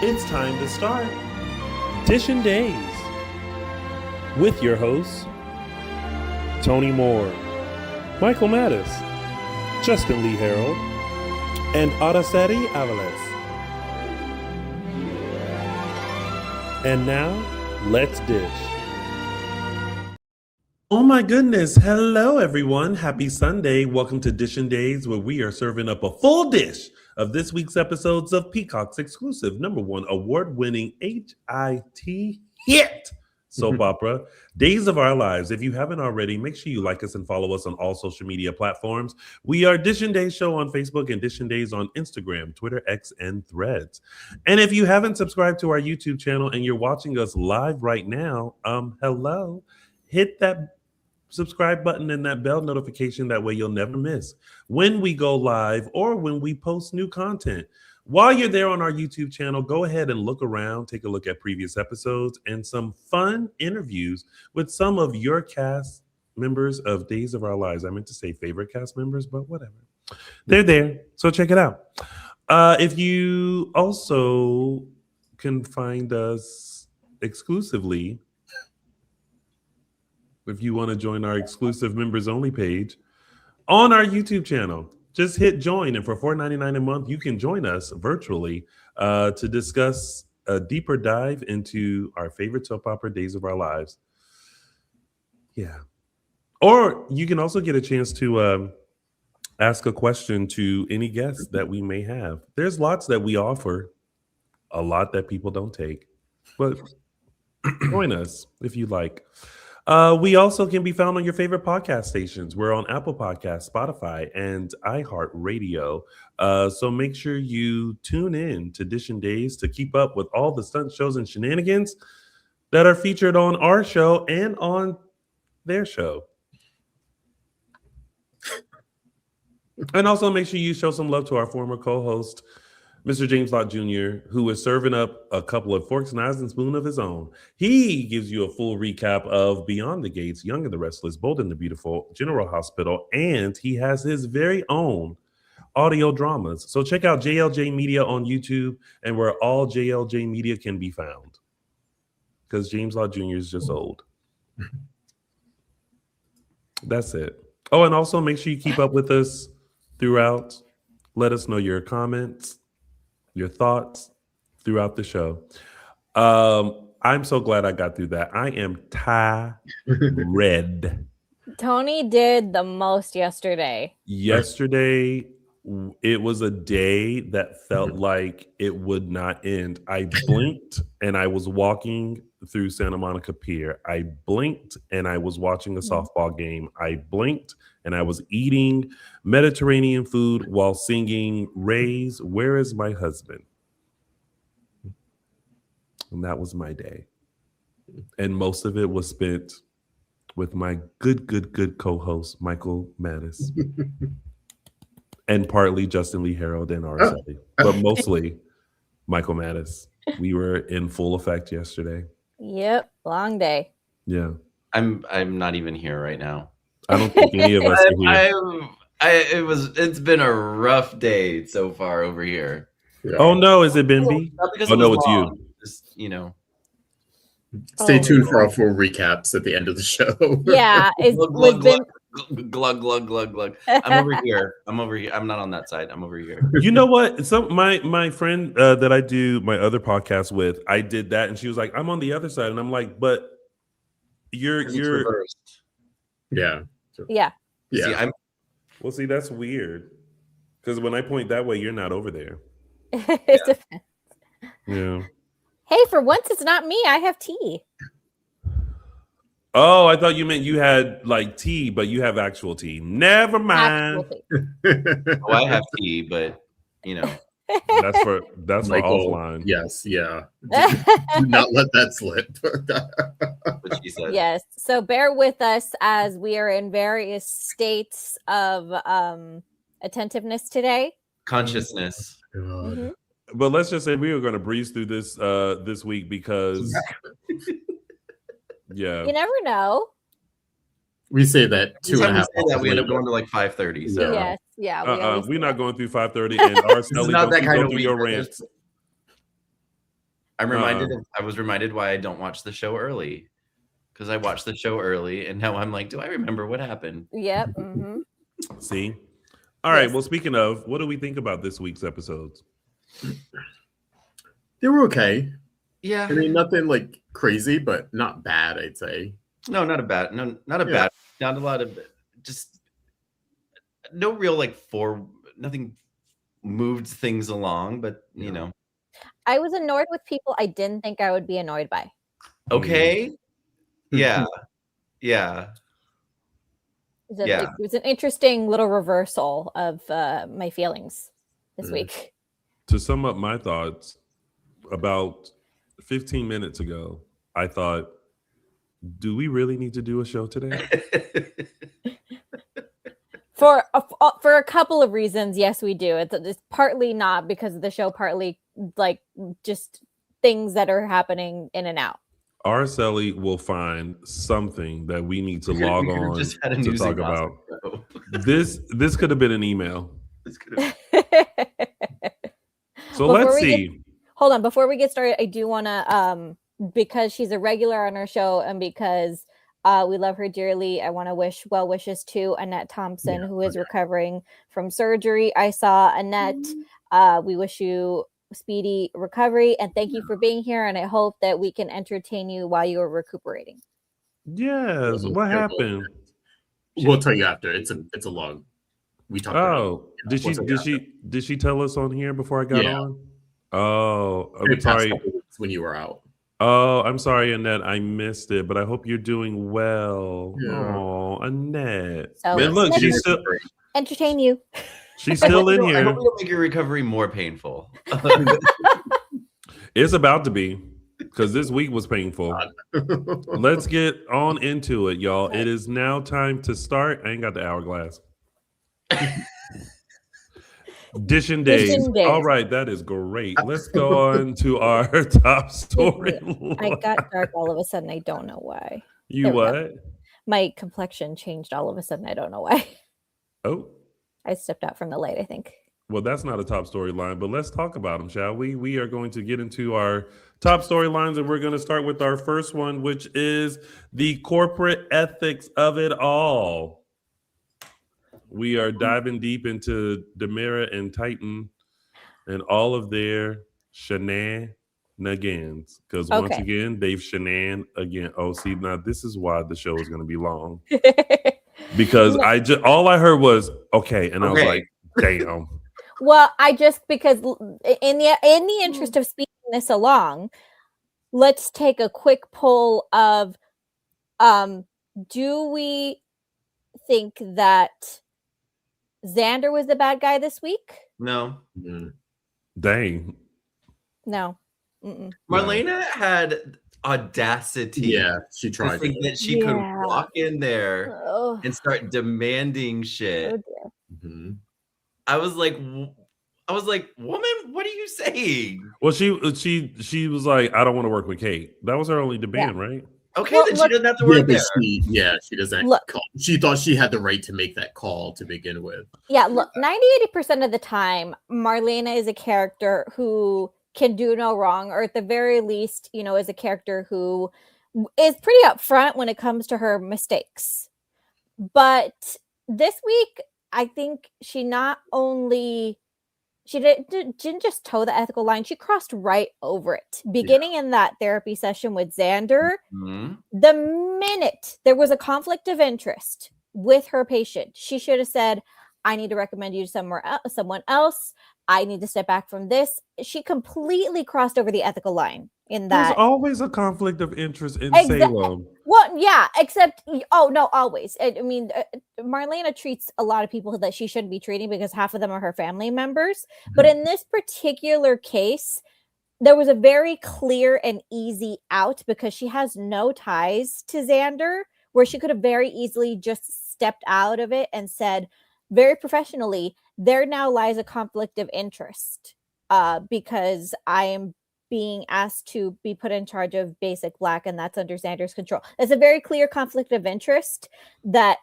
it's time to start Dishin Days with your hosts, Tony Moore, Michael Mattis, Justin Lee Hareld, and Araceli Aviles. And now, let's dish. Oh my goodness. Hello, everyone. Happy Sunday. Welcome to Dishin Days, where we are serving up a full dish of this week's episodes of Peacock's exclusive #1 award-winning HIT hit soap opera, Days of Our Lives. If you haven't already, make sure you like us and follow us on all social media platforms. We are Dishin Days Show on Facebook and Dishin Days on Instagram, Twitter, X, and Threads. And if you haven't subscribed to our YouTube channel and you're watching us live right now, hello, hit that subscribe button and that bell notification. That way you'll never miss when we go live or when we post new content. While you're there on our YouTube channel, go ahead and look around, take a look at previous episodes and some fun interviews with some of your cast members of Days of Our Lives. I meant to say favorite cast members, but whatever. They're there, so check it out. If you also can find us exclusively, if you want to join our exclusive members only page on our YouTube channel, just hit join. And for $4.99 a month, you can join us virtually to discuss a deeper dive into our favorite soap opera, Days of Our Lives. Yeah. Or you can also get a chance to ask a question to any guests that we may have. There's lots that we offer, a lot that people don't take, but join us if you like. We also can be found on your favorite podcast stations. We're on Apple Podcasts, Spotify, and iHeartRadio. So make sure you tune in to Dishin Days to keep up with all the stunt shows and shenanigans that are featured on our show and on their show. And also make sure you show some love to our former co-host, Mr. James Lott Jr., who is serving up a couple of forks, knives, and spoon of his own. He gives you a full recap of Beyond the Gates, Young and the Restless, Bold and the Beautiful, General Hospital, and he has his very own audio dramas. So check out JLJ Media on YouTube and where all JLJ Media can be found. Because James Lott Jr. is just old. That's it. Oh, and also make sure you keep up with us throughout. Let us know your comments, your thoughts throughout the show. I'm so glad I got through that. I am tired. Tony did the most yesterday. Yesterday, it was a day that felt like it would not end. I blinked and I was walking through Santa Monica Pier. I blinked and I was watching a softball game. I blinked and I was eating Mediterranean food while singing Ray's Where Is My Husband? And that was my day. And most of it was spent with my good co-host, Michael Mattis. And partly Justin Lee Hareld and Araceli. But mostly Michael Mattis. We were in full effect yesterday. Yep, long day. Yeah. I'm not even here right now. I don't think any of us are here. It's been a rough day so far over here. Yeah. Oh no, is it Bimby? Oh no, it's long. You. Just, Stay tuned for our full recaps at the end of the show. Yeah, it's glug glug. I'm over here. I'm not on that side. I'm over here. You know what? My friend that I do my other podcast with, I did that, and she was like, "I'm on the other side," and I'm like, "But you're reversed." Yeah. See, that's weird. Because when I point that way, you're not over there. Yeah. Hey, for once, it's not me. I have tea. Oh, I thought you meant you had like tea, but you have actual tea. Never mind. Oh, I have tea, but that's for offline. Yes, yeah. Do not let that slip. What she said. Yes. So bear with us as we are in various states of attentiveness today. Consciousness. God. But let's just say we were going to breeze through this this week because, yeah, you never know. We say that 2.5 hours we end up going to like 5:30. So yes, yeah. We're not going through 5:30, and Araceli, don't you go through your rants. I was reminded why I don't watch the show early. Because I watched the show early, and now I'm like, do I remember what happened? Yep. Mm-hmm. See? All right. Yes. Well, speaking of, what do we think about this week's episodes? They were okay. Yeah. I mean, nothing like crazy, but not bad, I'd say. No, not a bad. No, not a bad. Not a lot of. Just no real nothing moved things along, but you know. I was annoyed with people I didn't think I would be annoyed by. Okay. Yeah. Yeah. It was an interesting little reversal of my feelings this week. To sum up my thoughts, about 15 minutes ago, I thought, do we really need to do a show today? For a couple of reasons, yes, we do. It's partly not because of the show, partly like just things that are happening in and out. Araceli will find something that we need to log on to talk about. This could have been an email. So let's see. Hold on, before we get started, I do want to, because she's a regular on our show and because we love her dearly, I want to wish well wishes to Annette Thompson, who is recovering from surgery. I saw Annette. We wish you speedy recovery and thank you for being here. And I hope that we can entertain you while you are recuperating. Yes. What happened? We'll tell you after. It's a long. We talked. Oh, did she tell us on here before I got on? Oh, I'm sorry. When you were out. Oh, I'm sorry, Annette. I missed it, but I hope you're doing well. Oh, Annette. So, man, look, she's still entertain you. She's still in here. I hope it'll make your recovery more painful. It's about to be, because this week was painful. Let's get on into it, y'all. It is now time to start. I ain't got the hourglass. Dishin Days. All right, that is great. Let's go on to our top story. I got dark all of a sudden. I don't know why. You what? My complexion changed all of a sudden. I don't know why. Oh. I stepped out from the light, I think. Well, that's not a top storyline, but let's talk about them, shall we? We are going to get into our top storylines, and we're going to start with our first one, which is the corporate ethics of it all. We are diving deep into Demira and Titan and all of their shenanigans. Because once again, they've shenan again. Oh, see, now this is why the show is going to be long. Because all I heard was, okay. And I was like, damn. Well, because in the interest of speeding this along, let's take a quick poll of, do we think that Xander was the bad guy this week? No. Dang. No. Marlena had audacity. Yeah, she tried to think that she could walk in there and start demanding shit. I was like, woman, what are you saying? Well, she was like, I don't want to work with Kate. That was her only demand, right? Okay, then she doesn't have to work there. She doesn't. She thought she had the right to make that call to begin with. Yeah, look, 90-80% of the time, Marlena is a character who can do no wrong, or at the very least, is a character who is pretty upfront when it comes to her mistakes. But this week, I think she not only didn't just toe the ethical line, she crossed right over it. Beginning in that therapy session with Xander, the minute there was a conflict of interest with her patient, she should have said, I need to recommend you to someone else. I need to step back from this. She completely crossed over the ethical line in that. There's always a conflict of interest in Salem. Well, yeah, except, always. I mean, Marlena treats a lot of people that she shouldn't be treating because half of them are her family members. But in this particular case, there was a very clear and easy out because she has no ties to Xander, where she could have very easily just stepped out of it and said, very professionally, there now lies a conflict of interest because I am being asked to be put in charge of Basic Black, and that's under Xander's control. It's a very clear conflict of interest that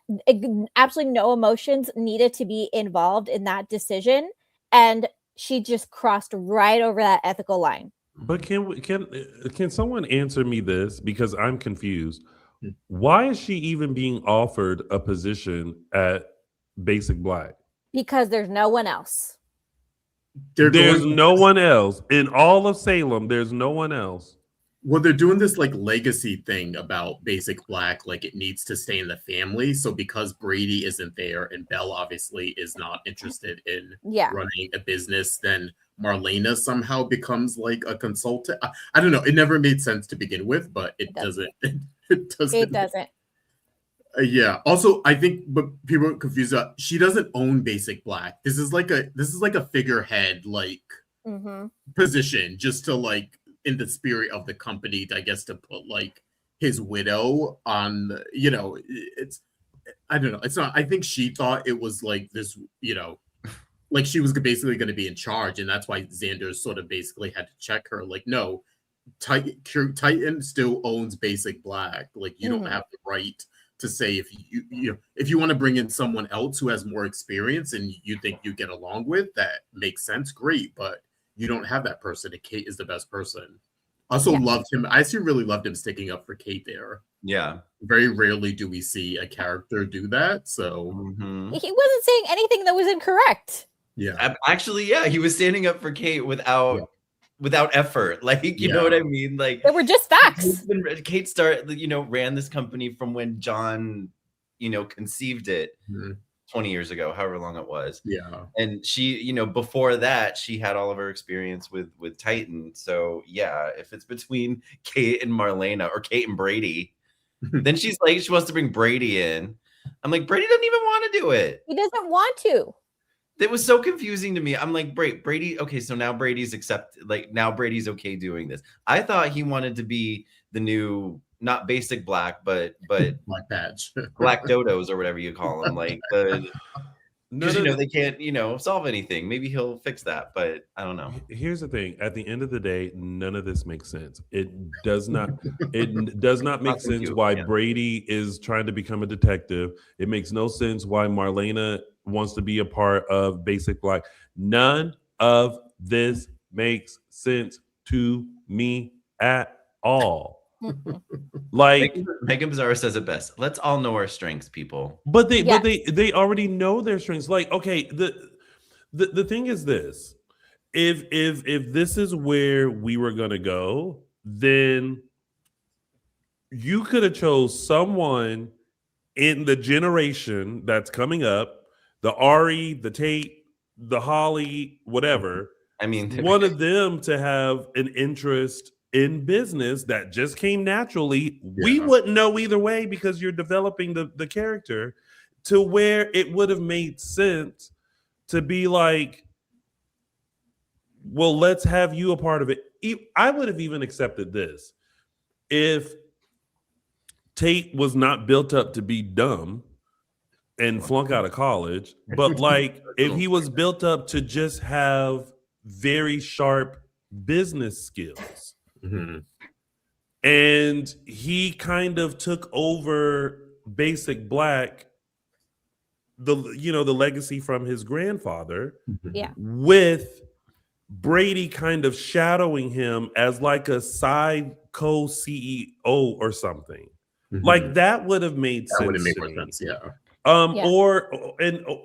absolutely no emotions needed to be involved in that decision, and she just crossed right over that ethical line. But can someone answer me this, because I'm confused? Why is she even being offered a position at Basic Black? Because there's no one else. There's no one else in all of Salem. There's no one else. Well, they're doing this like legacy thing about Basic Black, like it needs to stay in the family. So because Brady isn't there and Belle obviously is not interested in running a business, then Marlena somehow becomes like a consultant. I don't know. It never made sense to begin with, but it doesn't. It doesn't. Yeah. Also, I think what people are confused about, she doesn't own Basic Black. This is like a figurehead like position, just to like, in the spirit of the company, I guess, to put like his widow on, it's, I don't know. It's not, I think she thought it was like this, like she was basically going to be in charge. And that's why Xander sort of basically had to check her. Like, no, Titan still owns Basic Black. Like you don't have the right to say if you want to bring in someone else who has more experience and you think you get along with, that makes sense. Great. But you don't have that person, and Kate is the best person. Also loved him. I actually really loved him sticking up for Kate there. Yeah. Very rarely do we see a character do that. So he wasn't saying anything that was incorrect. Yeah. Actually, yeah, he was standing up for Kate without effort. Like, you know what I mean? Like, they were just facts. Kate ran this company from when John, conceived it. 20 years ago, however long it was. Yeah. And she, before that, she had all of her experience with Titan. So yeah, if it's between Kate and Marlena or Kate and Brady, then she's like, she wants to bring Brady in. I'm like, Brady doesn't even want to do it. He doesn't want to. It was so confusing to me. I'm like, Brady, okay, so now Brady's now Brady's okay doing this. I thought he wanted to be the new, not Basic Black, but Black Badge, Black Dodos or whatever you call them. Like because they can't solve anything. Maybe he'll fix that, but I don't know. Here's the thing: at the end of the day, none of this makes sense. It does not. It does not make sense why Brady is trying to become a detective. It makes no sense why Marlena wants to be a part of Basic Black. None of this makes sense to me at all. Like Megan Bizarro says it best. Let's all know our strengths, people. But they already know their strengths. Like, okay, the thing is this: if this is where we were gonna go, then you could have chose someone in the generation that's coming up, the Ari, the Tate, the Holly, whatever. I mean, one of them to have an interest in business that just came naturally. We wouldn't know either way because you're developing the character, to where it would have made sense to be like, well, let's have you a part of it. I would have even accepted this if Tate was not built up to be dumb and flunk out of college, but like if he was built up to just have very sharp business skills. And he kind of took over Basic Black, the legacy from his grandfather, with Brady kind of shadowing him as like a side co-CEO or something. Like that would have made sense. That would have made more sense,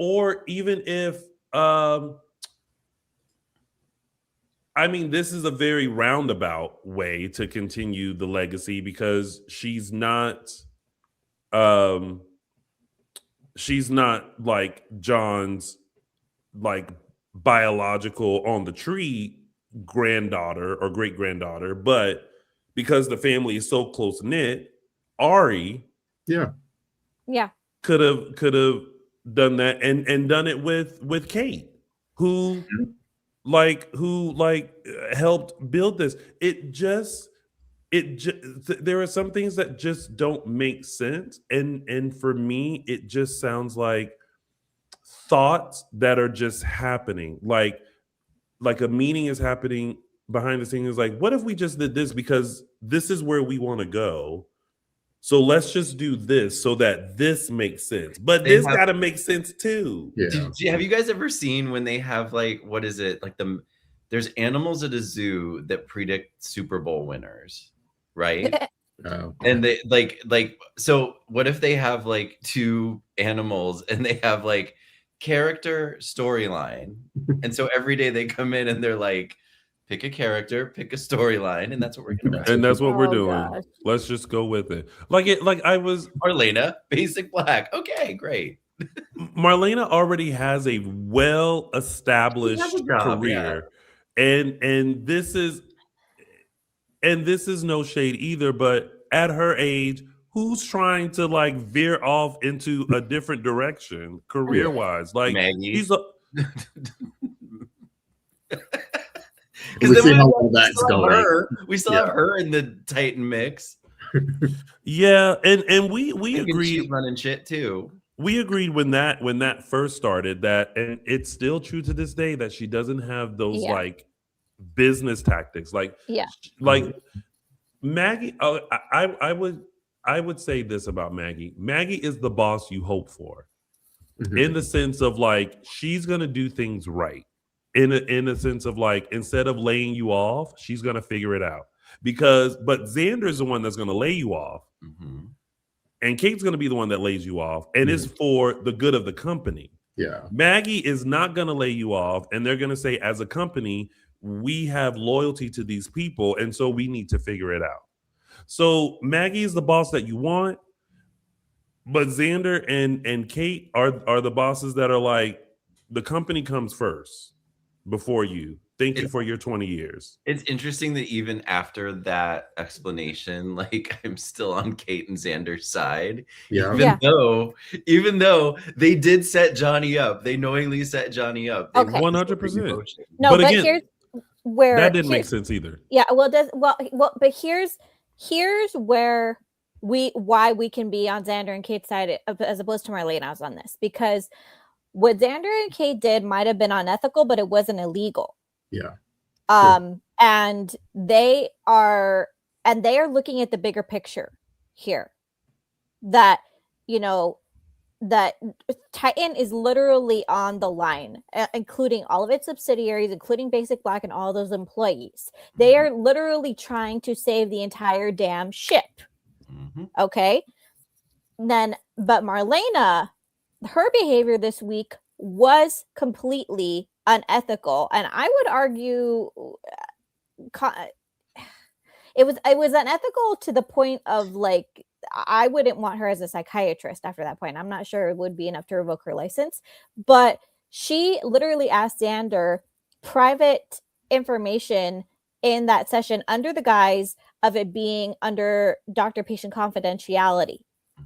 or even if I mean, this is a very roundabout way to continue the legacy because she's not like John's like biological on the tree granddaughter or great granddaughter, but because the family is so close knit, Ari could have done that and done it with Kate, who helped build this. There are some things that just don't make sense, and for me it just sounds like thoughts that are just happening, like a meeting is happening behind the scenes. Like, what if we just did this because this is where we want to go, so let's just do this so that this makes sense, but this got to make sense too. Have you guys ever seen when they have like, what is it, like the there's animals at a zoo that predict Super Bowl winners, right? Oh. And they like so what if they have like two animals and they have like character storyline, and so every day they come in and they're like, pick a character, pick a storyline, and that's what we're gonna write. And that's what we're Oh, doing. gosh. Let's just go with it. Like I was Marlena, basic black. Okay, great. Marlena already has a well-established She has a job, career. And this is no shade either, but at her age, who's trying to like veer off into a different direction career-wise? Like Maggie. he's a, We'll see how all that's going. We still have her in the Titan mix. yeah, and we Thinking agreed. she's running shit too. We agreed when that first started that, and it's still true to this day, that she doesn't have those like business tactics. Like Maggie. I would say this about Maggie. Maggie is the boss you hope for, in the sense of like she's gonna do things right. In a sense of like, instead of laying you off, she's gonna figure it out. But Xander is the one that's gonna lay you off. And Kate's going to be the one that lays you off, and it's for the good of the company. Yeah. Maggie is not going to lay you off, and they're going to say, as a company, we have loyalty to these people, and so we need to figure it out. So Maggie is the boss that you want, but Xander and Kate are the bosses that are like, the company comes first before you. Thank you for your 20 years. It's interesting that even after that explanation, like I'm still on Kate and Xander's side. Yeah. Even though they did set Johnny up. They knowingly set Johnny up. 100%. No, but again, here's where that didn't make sense either. Yeah, but here's where why we can be on Xander and Kate's side as opposed to Marlena's on this, because what Xander and Kate did might have been unethical, but it wasn't illegal. Yeah. And they are looking at the bigger picture here, that, that Titan is literally on the line, including all of its subsidiaries, including Basic Black and all those employees. They are literally trying to save the entire damn ship. Okay. But Marlena, her behavior this week was completely unethical, and I would argue it was unethical to the point of like, I wouldn't want her as a psychiatrist after that point. I'm not sure it would be enough to revoke her license, but she literally asked Xander private information in that session under the guise of it being under doctor-patient confidentiality.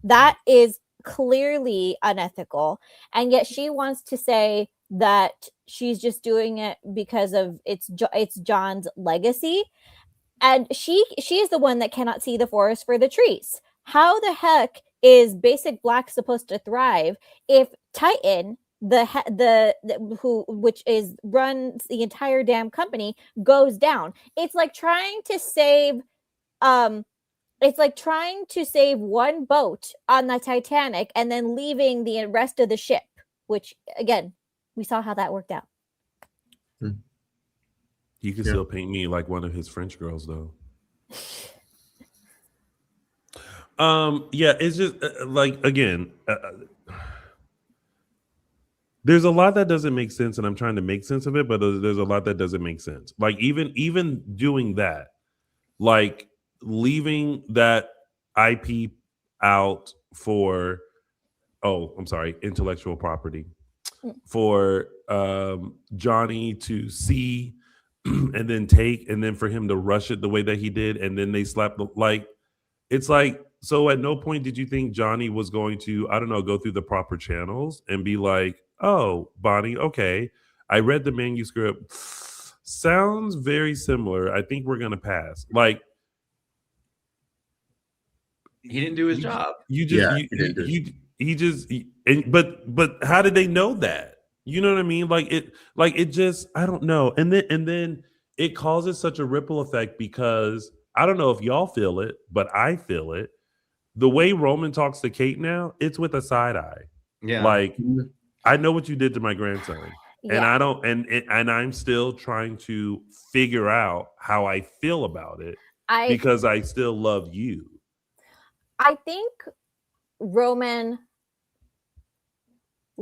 That is clearly unethical, and yet she wants to say that she's just doing it because of it's John's legacy, and she is the one that cannot see the forest for the trees. How the heck is Basic Black supposed to thrive if Titan, which runs the entire damn company, goes down? It's like trying to save one boat on the Titanic and then leaving the rest of the ship, which again, we saw how that worked out. You can still paint me like one of his French girls, though. It's just like, again, there's a lot that doesn't make sense, and I'm trying to make sense of it, but there's a lot that doesn't make sense. Like even doing that, like leaving that IP out for, intellectual property for Johnny to see and then take, and then for him to rush it the way that he did, and then they slapped it's like, so at no point did you think Johnny was going to, I don't know, go through the proper channels and be like, oh, Bonnie, okay, I read the manuscript, sounds very similar, I think we're gonna pass. Like, he didn't do his job. But how did they know that? You know what I mean? It just, I don't know. And then it causes such a ripple effect, because I don't know if y'all feel it, but I feel it. The way Roman talks to Kate now, it's with a side eye. Yeah. Like, I know what you did to my grandson. And I don't, and I'm still trying to figure out how I feel about it because I still love you. I think Roman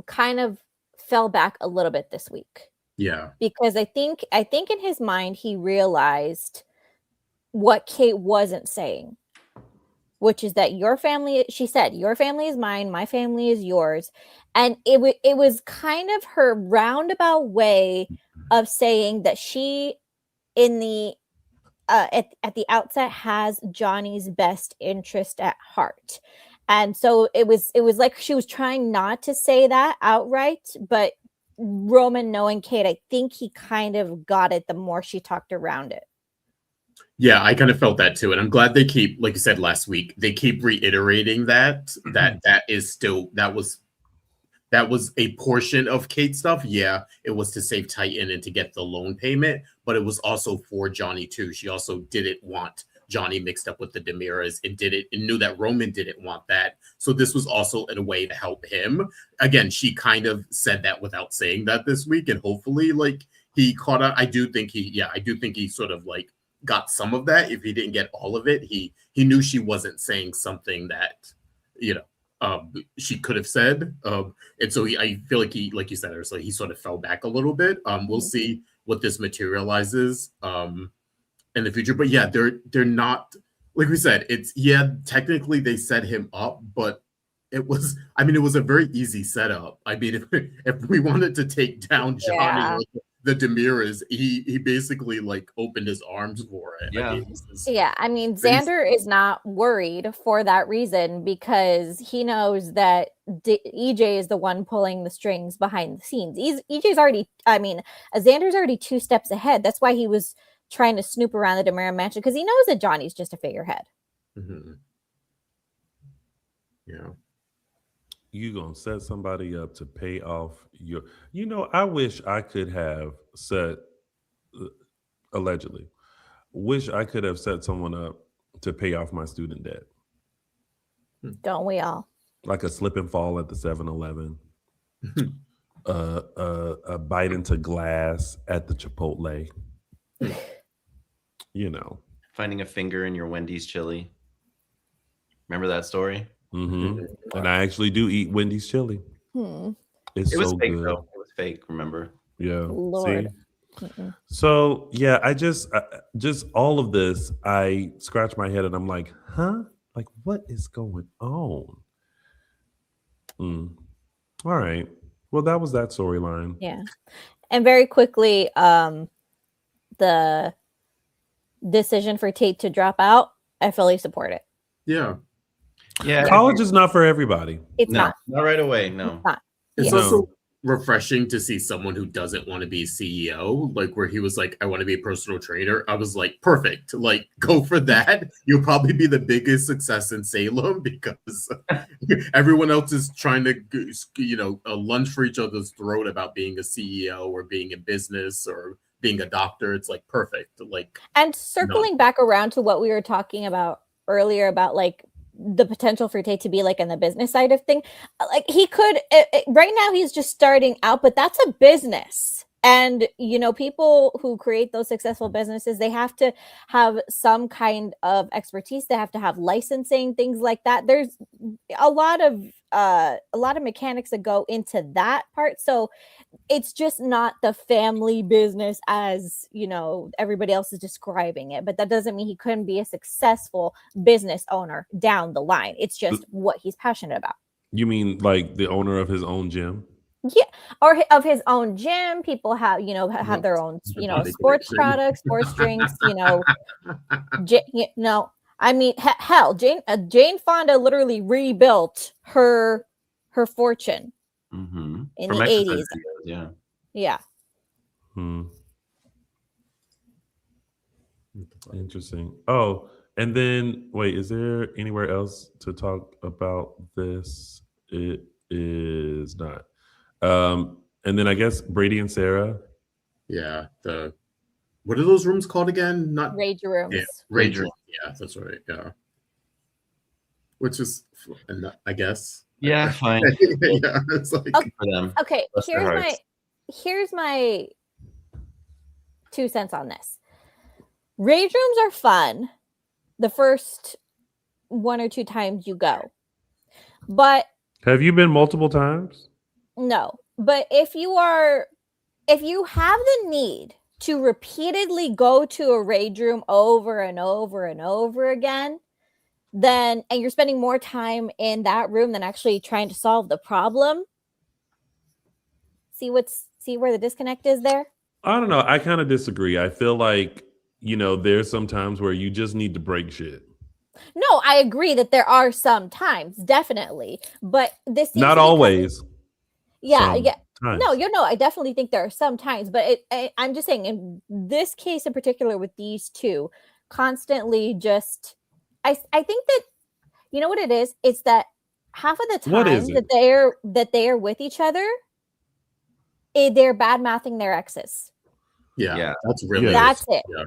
kind of fell back a little bit this week. Yeah. Because I think in his mind he realized what Kate wasn't saying, which is that your family, she said, your family is mine, my family is yours. And it was kind of her roundabout way of saying that she in the at the outset has Johnny's best interest at heart. And so it was like she was trying not to say that outright, but Roman, knowing Kate, I think he kind of got it the more she talked around it. Yeah, I kind of felt that too. And I'm glad they keep, like you said last week, they keep reiterating that is still, that was a portion of Kate's stuff. Yeah, it was to save Titan and to get the loan payment, but it was also for Johnny too. She also didn't want Johnny mixed up with the Demiras and knew that Roman didn't want that. So this was also in a way to help him. Again, she kind of said that without saying that this week, and hopefully like he caught up. I do think he sort of like got some of that. If he didn't get all of it, he knew she wasn't saying something that, she could have said. And so I feel like he, like you said, Araceli, he sort of fell back a little bit. We'll see what this materializes in the future. But yeah, they're not, like we said, technically they set him up, but it was a very easy setup. I mean, if we wanted to take down Johnny or the Demiras, he basically like opened his arms for it. Yeah. I mean, Xander is not worried for that reason because he knows that EJ is the one pulling the strings behind the scenes. EJ's already, Xander's already 2 steps ahead. That's why he was trying to snoop around the Demira mansion, because he knows that Johnny's just a figurehead. Mm-hmm. Yeah. You gonna set somebody up to pay off your, I wish I could have allegedly wish I could have set someone up to pay off my student debt. Don't we all? Like a slip and fall at the 7-Eleven, a bite into glass at the Chipotle. Finding a finger in your Wendy's chili. Remember that story? Mm-hmm. And I actually do eat Wendy's chili. It was so fake, good. Though. It was fake, remember? Yeah. Lord. See? So yeah, I just all of this, I scratch my head and I'm like, huh? Like, what is going on? All right. Well, that was that storyline. Yeah. And very quickly, the decision for Tate to drop out, I fully support it. Yeah. Yeah. College is not for everybody. It's not right away. No. It's not. It's also refreshing to see someone who doesn't want to be CEO, like where he was like, I want to be a personal trainer. I was like, perfect. Like, go for that. You'll probably be the biggest success in Salem because everyone else is trying to, lunge for each other's throat about being a CEO or being in business or being a doctor. It's like perfect. Like, and circling back around to what we were talking about earlier about like the potential for Tate to be like in the business side of thing, like he could right now he's just starting out, but that's a business. And people who create those successful businesses, they have to have some kind of expertise. They have to have licensing, things like that. There's a lot of mechanics that go into that part. So it's just not the family business as everybody else is describing it, but that doesn't mean he couldn't be a successful business owner down the line. It's just what he's passionate about. You mean like the owner of his own gym? Yeah, or of his own gym. People have have their own sports products, sports drinks. I mean, hell, Jane Fonda literally rebuilt her fortune. Mm-hmm. In the 80s. Yeah. Interesting. Oh, and then wait, is there anywhere else to talk about this? It is not. And then I guess Brady and Sarah. Yeah. What are those rooms called again? Not Rage rooms. Yeah, Rage rooms. Yeah, that's right. Yeah. Which is, I guess. Yeah, fine. Yeah, it's like okay. here's my 2 cents on this. Rage rooms are fun the first 1 or 2 times you go. But have you been multiple times? No. But if you have the need to repeatedly go to a rage room over and over and over again, and you're spending more time in that room than actually trying to solve the problem, see where the disconnect is there? I don't know. I kind of disagree. I feel like, there's some times where you just need to break shit. No, I agree that there are some times, definitely. But this seems not always. Yeah. Times. No, I definitely think there are some times, but I'm just saying in this case in particular with these two, constantly just, I think that, you know what it is? It's that half of the time that they are with each other, they're bad mouthing their exes. Yeah. That's it. Yeah.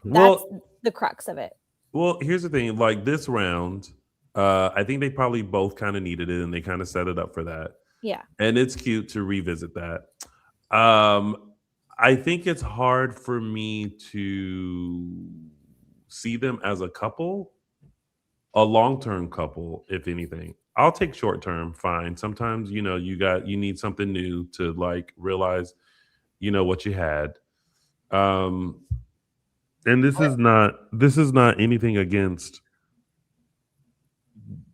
That's the crux of it. Well, here's the thing. Like this round, I think they probably both kind of needed it, and they kind of set it up for that. Yeah. And it's cute to revisit that. I think it's hard for me to see them as a couple, a long-term couple, if anything. I'll take short-term, fine. Sometimes, you need something new to like realize, what you had. And this is not anything against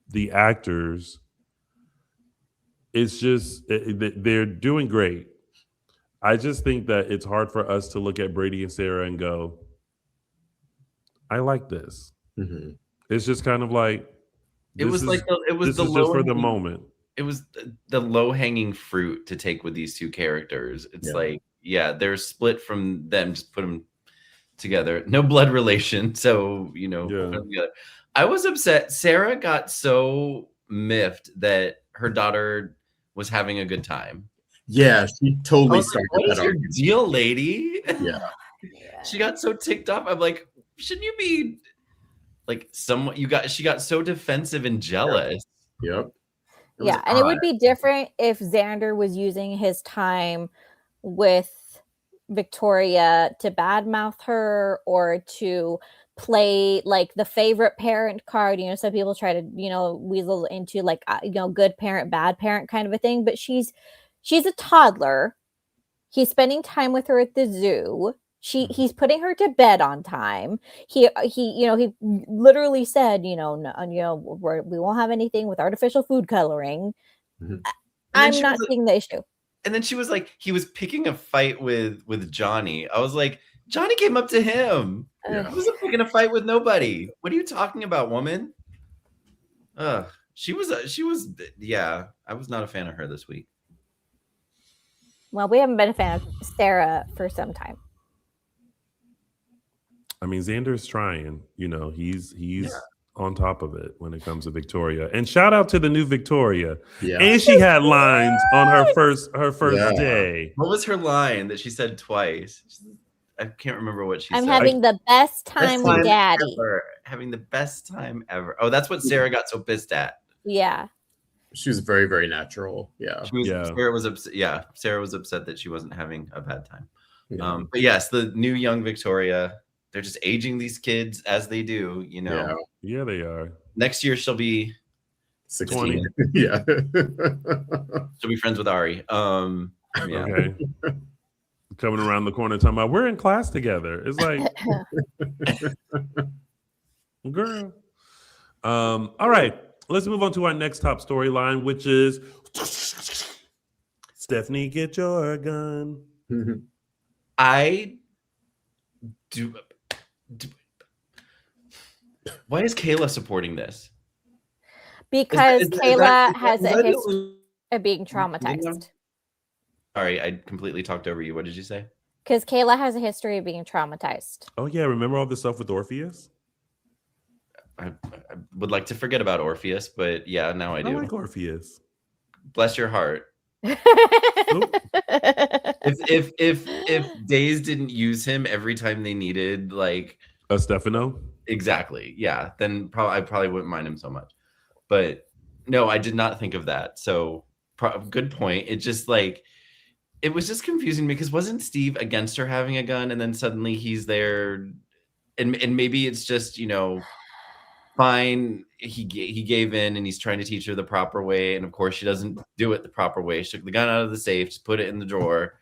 the actors. It's just they're doing great. I just think that it's hard for us to look at Brady and Sarah and go, I like this. Mm-hmm. It's just kind of like it was just for the moment. It was the low-hanging fruit to take with these two characters. It's they're split from them. Just put them together. No blood relation. So, put them together. I was upset. Sarah got so miffed that her daughter was having a good time. Yeah, she totally started what that. Is your deal, lady? Yeah. She got so ticked off. I'm like, shouldn't you be like she got so defensive and jealous. Yep. Yeah, and it would be different if Xander was using his time with Victoria to badmouth her or to play like the favorite parent card. Some people try to weasel into like good parent, bad parent kind of a thing, but she's a toddler. He's spending time with her at the zoo. He's putting her to bed on time. He literally said, we won't have anything with artificial food coloring. Mm-hmm. I'm not seeing the issue. And then she was like, he was picking a fight with Johnny. I was like, Johnny came up to him. He wasn't picking a fight with nobody. What are you talking about, woman? She was I was not a fan of her this week. Well, we haven't been a fan of Sarah for some time. I mean, Xander's trying, he's on top of it when it comes to Victoria. And shout out to the new Victoria. Yeah. And she had lines on her first day. What was her line that she said twice? I can't remember what she said. I'm having the best time with Daddy. Having the best time ever. Oh, that's what Sarah got so pissed at. Yeah. She was very, very natural. Yeah. Sarah was upset. Yeah. Sarah was upset that she wasn't having a bad time. Yeah. But yes, the new young Victoria, they're just aging these kids as they do, Yeah, they are. Next year she'll be 16. Yeah. She'll be friends with Ari. Yeah. Okay. Coming around the corner talking about we're in class together. It's like girl. All right. Let's move on to our next top storyline, which is Stephanie, get your gun. I do. Why is Kayla supporting this? Because Kayla has a history of being traumatized. Sorry, I completely talked over you. What did you say? Because Kayla has a history of being traumatized. Oh, yeah. Remember all the stuff with Orpheus? I would like to forget about Orpheus, but yeah, now I do. I like Orpheus. Bless your heart. If Days didn't use him every time they needed like a Stefano, exactly, yeah, then I probably wouldn't mind him so much. But no, I did not think of that. So good point. It's just like it was just confusing because wasn't Steve against her having a gun, and then suddenly he's there, and maybe it's just, you know, fine. He gave in, and he's trying to teach her the proper way, and of course she doesn't do it the proper way. She took the gun out of the safe, just put it in the drawer,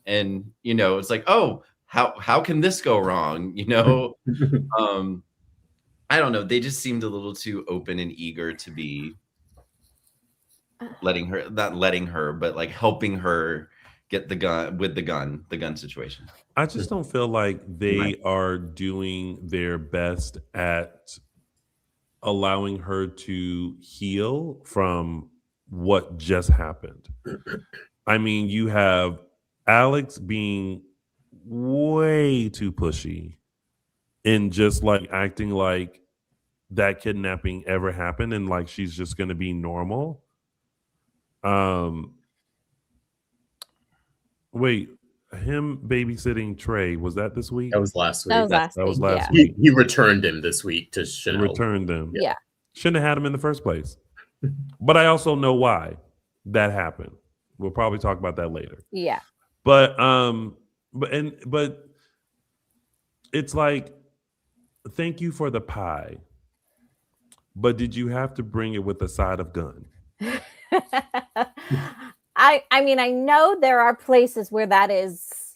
and you know, it's like, oh, how can this go wrong? You know, I don't know. They just seemed a little too open and eager to be not letting her, but like helping her get the gun with the gun situation. I just don't feel like they are doing their best at allowing her to heal from what just happened. I mean, you have Alex being way too pushy and just like acting like that kidnapping ever happened and like she's just going to be normal. Wait, him babysitting Trey, was that this week? That was last week. That was last week. He returned him this week to Chanel. Returned him. Yeah. Shouldn't have had him in the first place. But I also know why that happened. We'll probably talk about that later. Yeah. But it's like, thank you for the pie. But did you have to bring it with a side of gun? I mean, I know there are places where that is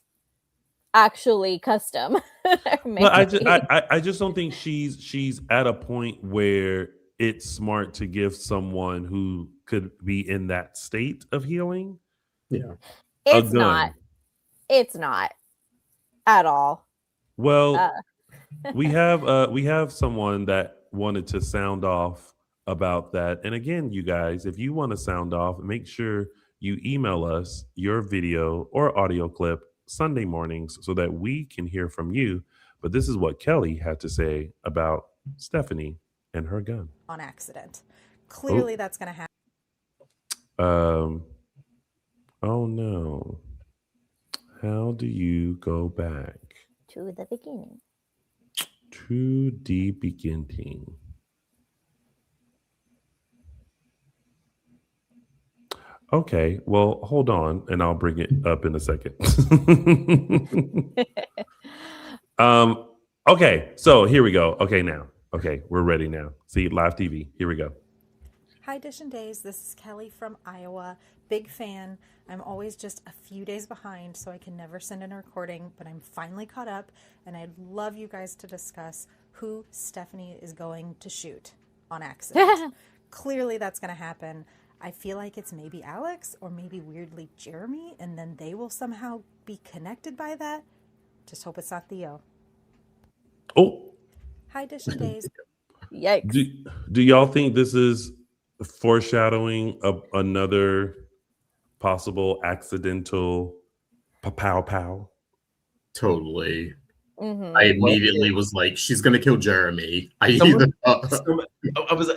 actually custom. But I just don't think she's at a point where it's smart to give someone who could be in that state of healing. Yeah. It's not at all. Well, we have someone that wanted to sound off about that. And again, you guys, if you want to sound off, make sure you email us your video or audio clip Sunday mornings so that we can hear from you. But this is what Kelly had to say about Stephanie and her gun. On accident. Clearly that's going to happen. Oh no. How do you go back? To the beginning. To the beginning. Okay, well, hold on, and I'll bring it up in a second. Okay, so here we go. Okay, now. Okay, we're ready now. See, live TV. Here we go. Hi, Dishin Days. This is Kelly from Iowa. Big fan. I'm always just a few days behind, so I can never send in a recording, but I'm finally caught up, and I'd love you guys to discuss who Stephanie is going to shoot on accident. Clearly that's going to happen. I feel like it's maybe Alex or maybe weirdly Jeremy, and then they will somehow be connected by that. Just hope it's not Theo. Oh. Hi, Dishin Days. Yikes. Do y'all think this is foreshadowing of another possible accidental pow? Totally. Mm-hmm. I immediately was like, she's gonna kill Jeremy.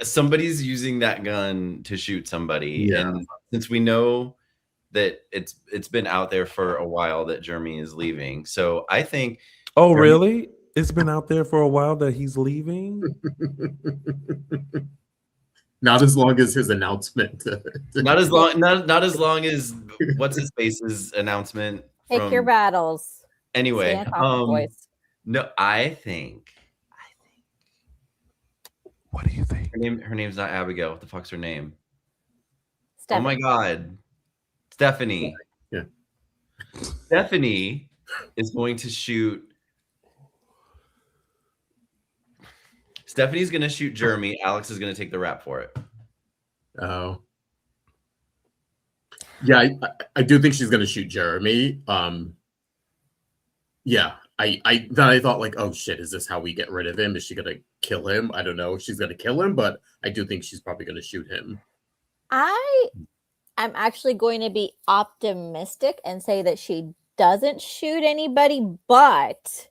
Somebody's using that gun to shoot somebody, and since we know that it's been out there for a while that Jeremy is leaving, so I think. Oh, really? It's been out there for a while that he's leaving. Not as long as his announcement. Not as long as what's his face's announcement. Pick your battles. Anyway, no, I think. What do you think? Her name's not Abigail. What the fuck's her name? Stephanie. Oh my God, Stephanie. Yeah. Stephanie is going to shoot. Stephanie's going to shoot Jeremy. Alex is going to take the rap for it. Oh. Yeah, I do think she's going to shoot Jeremy. Yeah, I thought like, oh shit, is this how we get rid of him? Is she going to kill him? I don't know if she's going to kill him, but I do think she's probably going to shoot him. I am actually going to be optimistic and say that she doesn't shoot anybody, but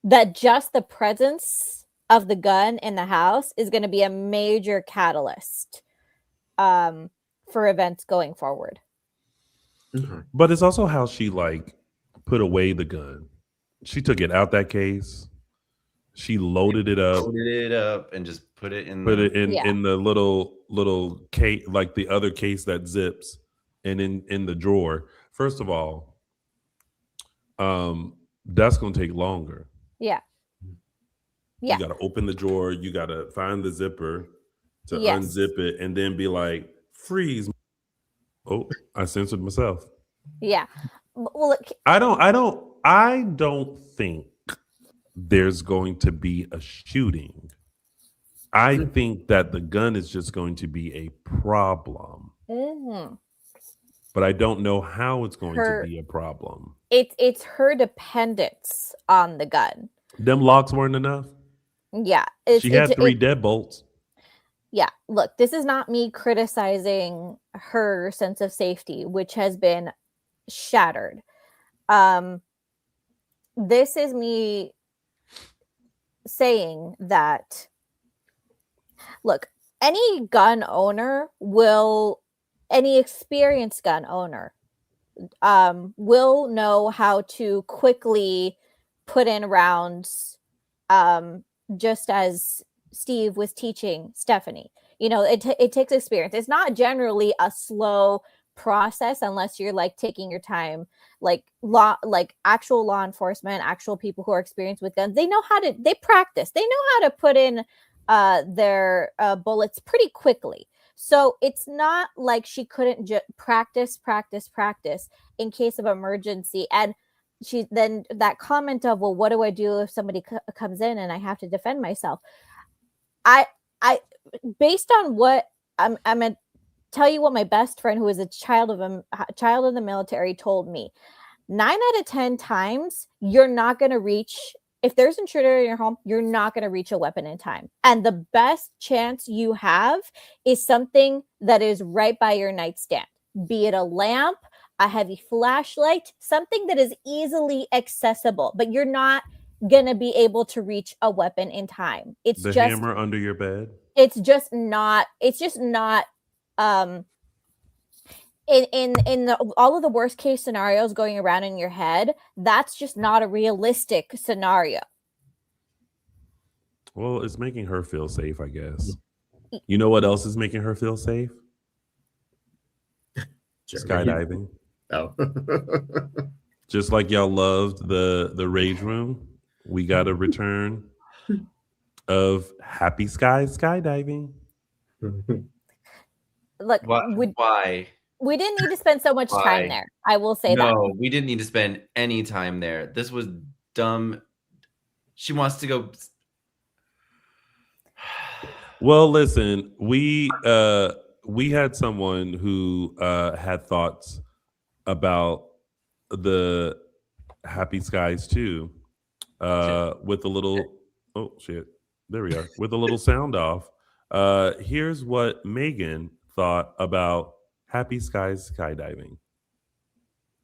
that just the presence of the gun in the house is going to be a major catalyst for events going forward. Mm-hmm. But it's also how she like put away the gun. She took it out that case. She loaded it up and just put it in the little case, like the other case that zips, and in the drawer first of all, that's going to take longer. Yeah. You got to open the drawer. You got to find the zipper to unzip it and then be like, freeze. Oh, I censored myself. Yeah. Well, look, I don't think there's going to be a shooting. I think that the gun is just going to be a problem. Mm-hmm. But I don't know how it's going to be a problem. It's her dependence on the gun. Them locks weren't enough. Yeah. She had 3 deadbolts. Yeah. Look, this is not me criticizing her sense of safety, which has been shattered. This is me saying that, look, any experienced gun owner will know how to quickly put in rounds, just as Steve was teaching Stephanie. It takes experience. It's not generally a slow process unless you're like taking your time. Like actual law enforcement, actual people who are experienced with guns, they practice. They know how to put in their bullets pretty quickly. So it's not like she couldn't just practice in case of emergency. And then that comment of, well, what do I do if somebody comes in and I have to defend myself? I based on what I'm gonna tell you what my best friend, who is a child of the military, told me. 9 out of 10 times, you're not going to reach. If there's an intruder in your home, you're not going to reach a weapon in time. And the best chance you have is something that is right by your nightstand, be it a lamp, a heavy flashlight, something that is easily accessible, but you're not going to be able to reach a weapon in time. It's the just hammer under your bed. It's just not in all of the worst case scenarios going around in your head. That's just not a realistic scenario. Well, it's making her feel safe, I guess. You know what else is making her feel safe? Skydiving. Oh. Just like y'all loved the Rage Room, we got a return of Happy Skies skydiving. Look, why? We didn't need to spend so much time there. I will say that. No, we didn't need to spend any time there. This was dumb. She wants to go. Well, listen, we had someone who had thoughts about the Happy Skies too, with a little. Oh shit! There we are. With a little sound off. Here's what Megan thought about Happy Skies skydiving.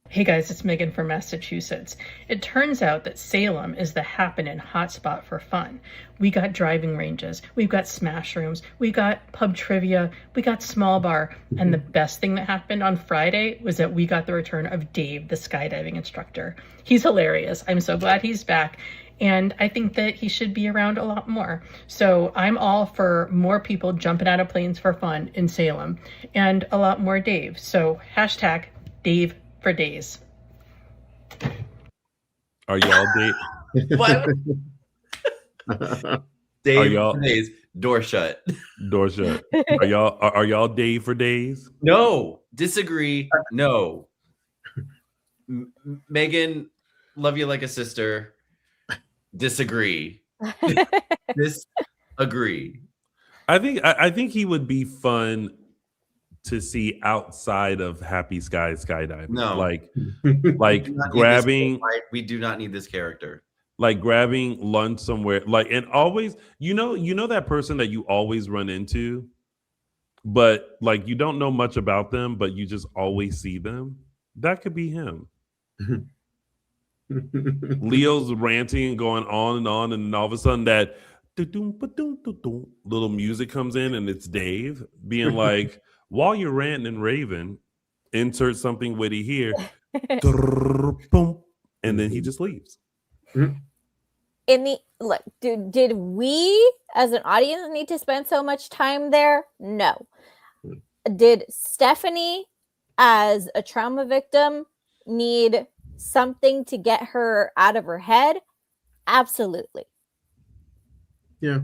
Hey guys, it's Megan from Massachusetts. It turns out that Salem is the happening hotspot for fun. We got driving ranges, we've got smash rooms, we got pub trivia, we got small bar, and the best thing that happened on Friday was that we got the return of Dave, the skydiving instructor. He's hilarious. I'm so glad he's back. And I think that he should be around a lot more. So I'm all for more people jumping out of planes for fun in Salem and a lot more Dave. So hashtag Dave for days. Are y'all Dave? What? Dave Are y'all for days. Door shut. Door shut. Are y'all Dave for days? No. Disagree. No. Megan, love you like a sister. Disagree. Disagree. I think he would be fun to see outside of Happy Skies skydiving. No, like grabbing. We do not need this character. Like grabbing lunch somewhere. Like, and always, you know that person that you always run into, but like you don't know much about them, but you just always see them. That could be him. Leo's ranting and going on, and then all of a sudden that little music comes in, and it's Dave being like, while you're ranting and raving, insert something witty here, and then he just leaves. Did we as an audience need to spend so much time there? No. Did Stephanie as a trauma victim need something to get her out of her head, absolutely. Yeah.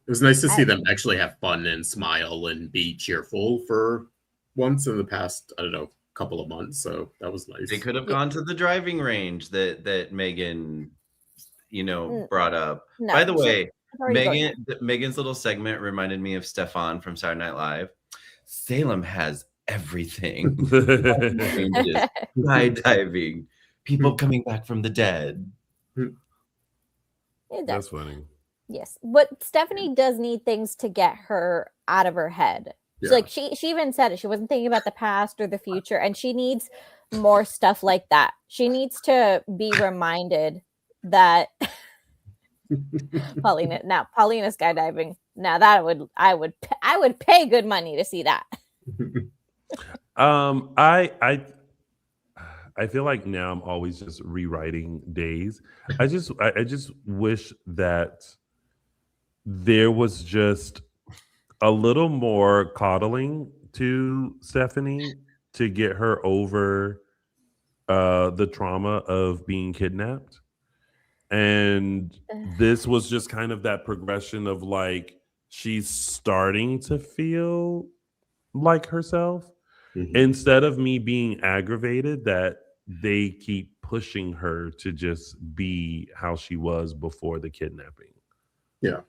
It was nice to see them actually have fun and smile and be cheerful for once in the past, I don't know, couple of months. So that was nice. They could have gone to the driving range that Megan, brought up. No, By the way, going. Megan's little segment reminded me of Stefan from Saturday Night Live. Salem has everything. Skydiving, people coming back from the dead. That's funny. Yes, but Stephanie does need things to get her out of her head. Yeah. So, like she even said it. She wasn't thinking about the past or the future, and she needs more stuff like that. She needs to be reminded that Paulina skydiving. Now that I would pay good money to see that. I feel like now I'm always just rewriting Days. I just wish that there was just a little more coddling to Stephanie to get her over the trauma of being kidnapped. And this was just kind of that progression of like she's starting to feel like herself. Mm-hmm. Instead of me being aggravated that they keep pushing her to just be how she was before the kidnapping. Yeah.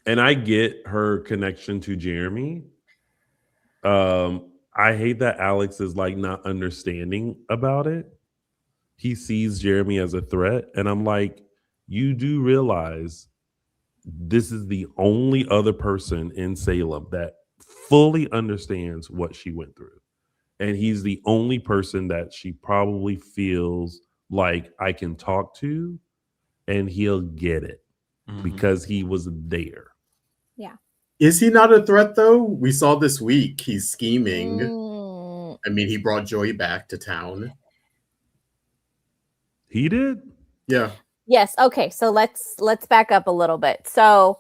And I get her connection to Jeremy. I hate that Alex is like not understanding about it. He sees Jeremy as a threat. And I'm like, you do realize this is the only other person in Salem that fully understands what she went through. And he's the only person that she probably feels like I can talk to and he'll get it because he was there. Yeah. Is he not a threat though? We saw this week he's scheming. I mean, he brought Joy back to town. He did? Yeah. Yes. Okay. So let's back up a little bit. So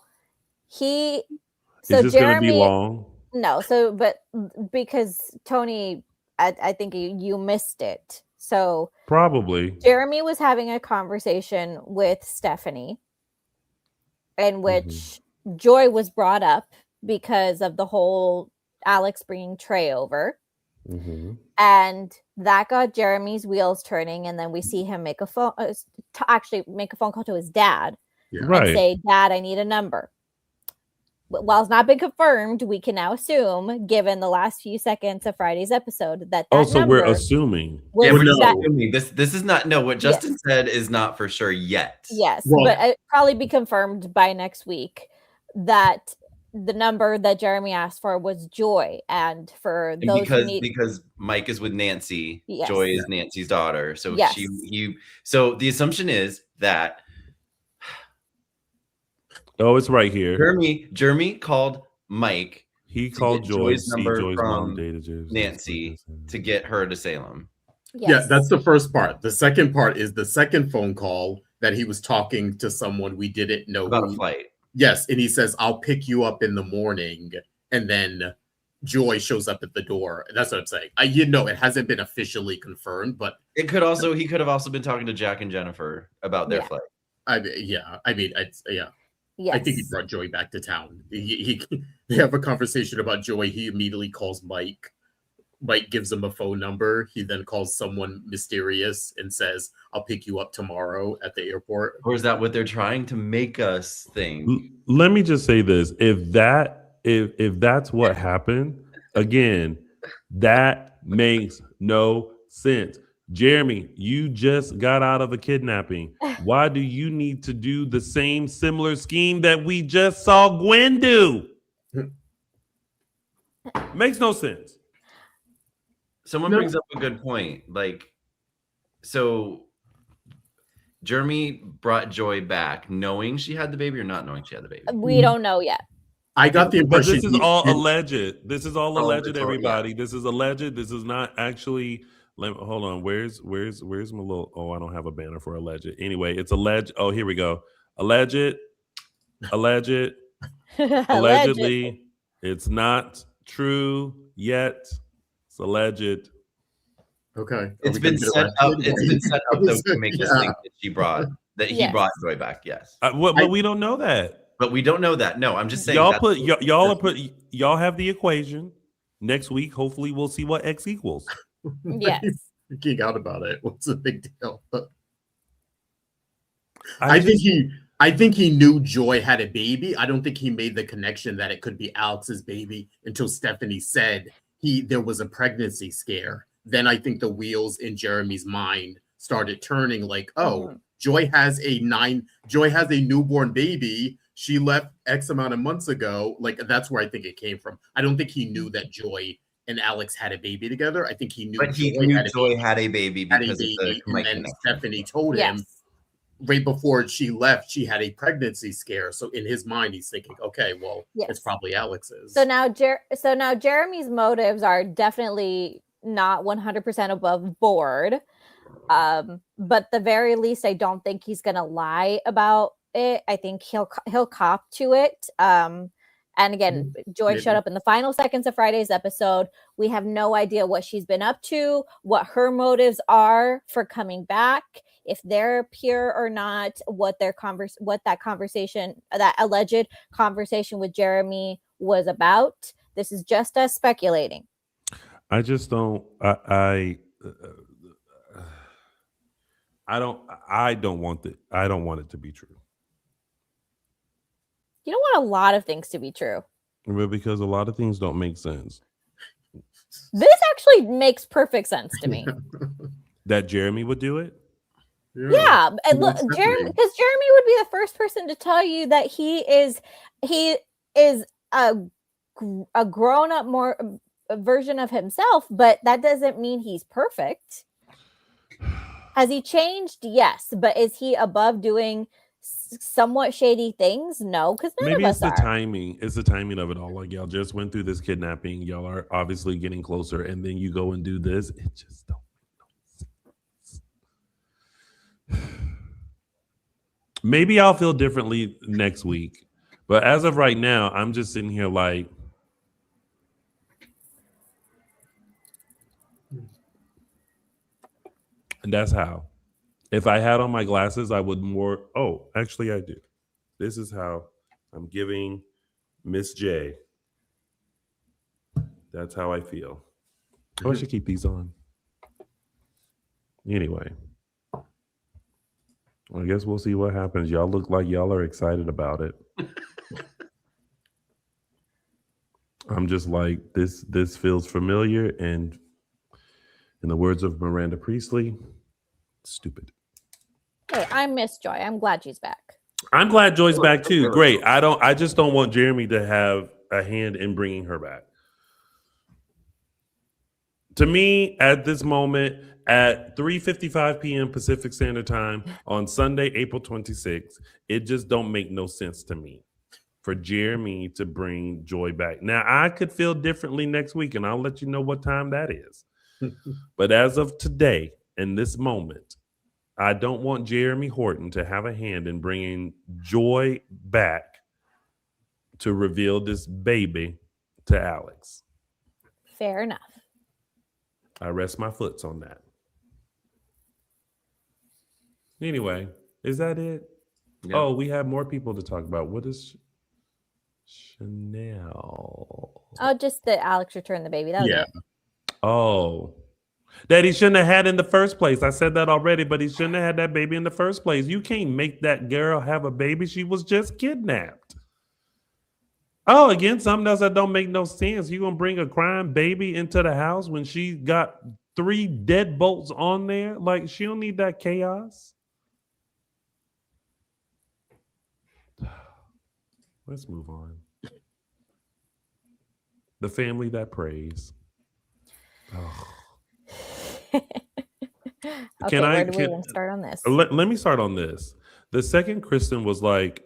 is this going to be long? No. So, but because Tony, I think you missed it. So probably Jeremy was having a conversation with Stephanie in which Joy was brought up because of the whole Alex bringing Trey over. And that got Jeremy's wheels turning. And then we see him make a phone call to his dad and say, Dad, I need a number. While it's not been confirmed, we can now assume, given the last few seconds of Friday's episode, that so we're assuming. Yeah, we're assuming. This is not. No, what Justin said is not for sure yet. Yes, but it'll probably be confirmed by next week that the number that Jeremy asked for was Joy, and for those because Mike is with Nancy, Joy is Nancy's daughter, so so the assumption is that. Oh, it's right here. Jeremy called Mike. He called Joy's number from Nancy to get her to Salem. Yes. Yeah, that's the first part. The second part is the second phone call that he was talking to someone we didn't know about a flight. Yes, and he says, "I'll pick you up in the morning," and then Joy shows up at the door. That's what I'm saying. It hasn't been officially confirmed, but he could have also been talking to Jack and Jennifer about their flight. Yes. I think he brought Joy back to town. They have a conversation about Joy. He immediately calls Mike. Mike gives him a phone number. He then calls someone mysterious and says, "I'll pick you up tomorrow at the airport." Or is that what they're trying to make us think? Let me just say this: if that's what happened, again, that makes no sense. Jeremy, you just got out of a kidnapping. Why do you need to do the same similar scheme that we just saw Gwen do? Makes no sense. Someone brings up a good point. So Jeremy brought Joy back knowing she had the baby or not knowing she had the baby? We don't know yet. I got the impression. But this is all alleged. This is all alleged, everybody. This is alleged. This is not actually... Hold on. Where's my little? Oh, I don't have a banner for alleged. Anyway, it's alleged. Oh, here we go. Allegedly. It's not true yet. It's alleged. Okay. It's been set up. It's been set up though to make us think that he brought Joy back. Yes. But we don't know that. But we don't know that. No, I'm just saying. Y'all have the equation. Next week, hopefully, we'll see what X equals. Yes. Geek out about it. What's the big deal? I think he knew Joy had a baby. I don't think he made the connection that it could be Alex's baby until Stephanie said there was a pregnancy scare. Then I think the wheels in Jeremy's mind started turning like, oh, Joy has a newborn baby. She left X amount of months ago. Like, that's where I think it came from. I don't think he knew that Joy and Alex had a baby together. I think he knew Joy had a baby because and then Stephanie told him right before she left, she had a pregnancy scare. So in his mind, he's thinking, okay, well, it's probably Alex's. So now Jeremy's motives are definitely not 100% above board. But the very least, I don't think he's gonna lie about it. I think he'll cop to it. And again, Joy showed up in the final seconds of Friday's episode. We have no idea what she's been up to, what her motives are for coming back, if they're pure or not, what that alleged conversation with Jeremy was about. This is just us speculating. I just don't. I don't want it. I don't want it to be true. You don't want a lot of things to be true. But because a lot of things don't make sense. This actually makes perfect sense to me. That Jeremy would do it? Yeah. And look, Jeremy would be the first person to tell you that he is a grown-up more version of himself, but that doesn't mean he's perfect. Has he changed? Yes. But is he above doing somewhat shady things? No, because maybe it's the timing. It's the timing of it all. Like, y'all just went through this kidnapping. Y'all are obviously getting closer, and then you go and do this. It just don't make no sense. Maybe I'll feel differently next week, but as of right now, I'm just sitting here like, and that's how. If I had on my glasses, I would more. Oh, actually, I do. This is how I'm giving Miss J. That's how I feel. Oh, I should keep these on. Anyway, I guess we'll see what happens. Y'all look like y'all are excited about it. I'm just like, this feels familiar, and in the words of Miranda Priestley, stupid. Hey, I miss Joy. I'm glad she's back. I'm glad Joy's back too. Great. I just don't want Jeremy to have a hand in bringing her back. To me, at this moment, at 3:55 p.m. Pacific Standard Time on Sunday, April 26th, it just don't make no sense to me for Jeremy to bring Joy back. Now, I could feel differently next week, and I'll let you know what time that is. But as of today, in this moment, I don't want Jeremy Horton to have a hand in bringing Joy back to reveal this baby to Alex. Fair enough. I rest my foots on that. Anyway, is that it? Yeah. Oh, we have more people to talk about. What is Chanel? Oh, just that Alex returned the baby. That was it. Oh. That he shouldn't have had in the first place. I said that already, but he shouldn't have had that baby in the first place. You can't make that girl have a baby. She was just kidnapped. Oh, again, something else that don't make no sense. You gonna bring a crying baby into the house when she got 3 deadbolts on there? Like, she don't need that chaos. Let's move on. The family that prays. Oh. Okay, where do we even start on this? Let me start on this. The second Kristen was like,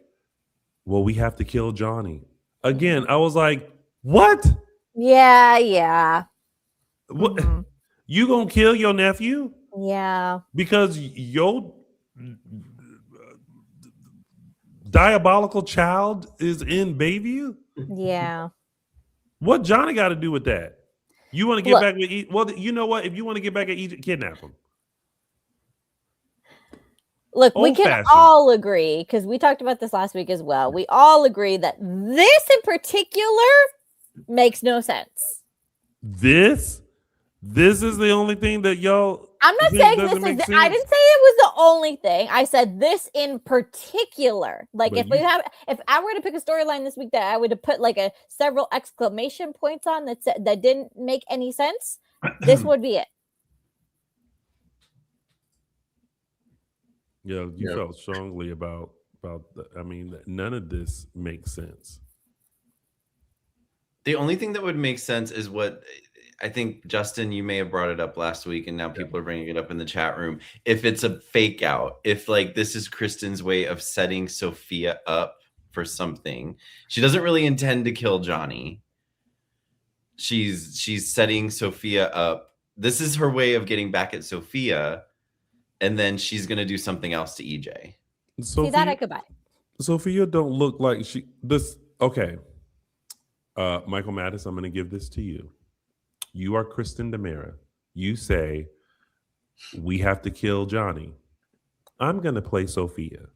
well, we have to kill Johnny. Again, I was like, what? Yeah. What? Mm-hmm. You gonna kill your nephew? Yeah. Because your diabolical child is in Bayview? Yeah. What Johnny got to do with that? You want to get back with EJ? Well, you know what? If you want to get back at EJ, kidnap him. Look, we can all agree, because we talked about this last week as well. We all agree that this in particular makes no sense. This is the only thing that y'all. I'm not saying this is. I didn't say it was the only thing. I said this in particular. Like, but if I were to pick a storyline this week that I would have put like several exclamation points on that didn't make any sense, this would be it. Yeah, you felt strongly about I mean, none of this makes sense. The only thing that would make sense is what I think, Justin, you may have brought it up last week, and now people are bringing it up in the chat room. If it's a fake out, if like this is Kristen's way of setting Sophia up for something, she doesn't really intend to kill Johnny. She's setting Sophia up. This is her way of getting back at Sophia. And then she's going to do something else to EJ. See, that I could buy. Sophia don't look like okay. Michael Mattis, I'm going to give this to you. You are Kristen DeMera. You say, we have to kill Johnny. I'm going to play Sophia.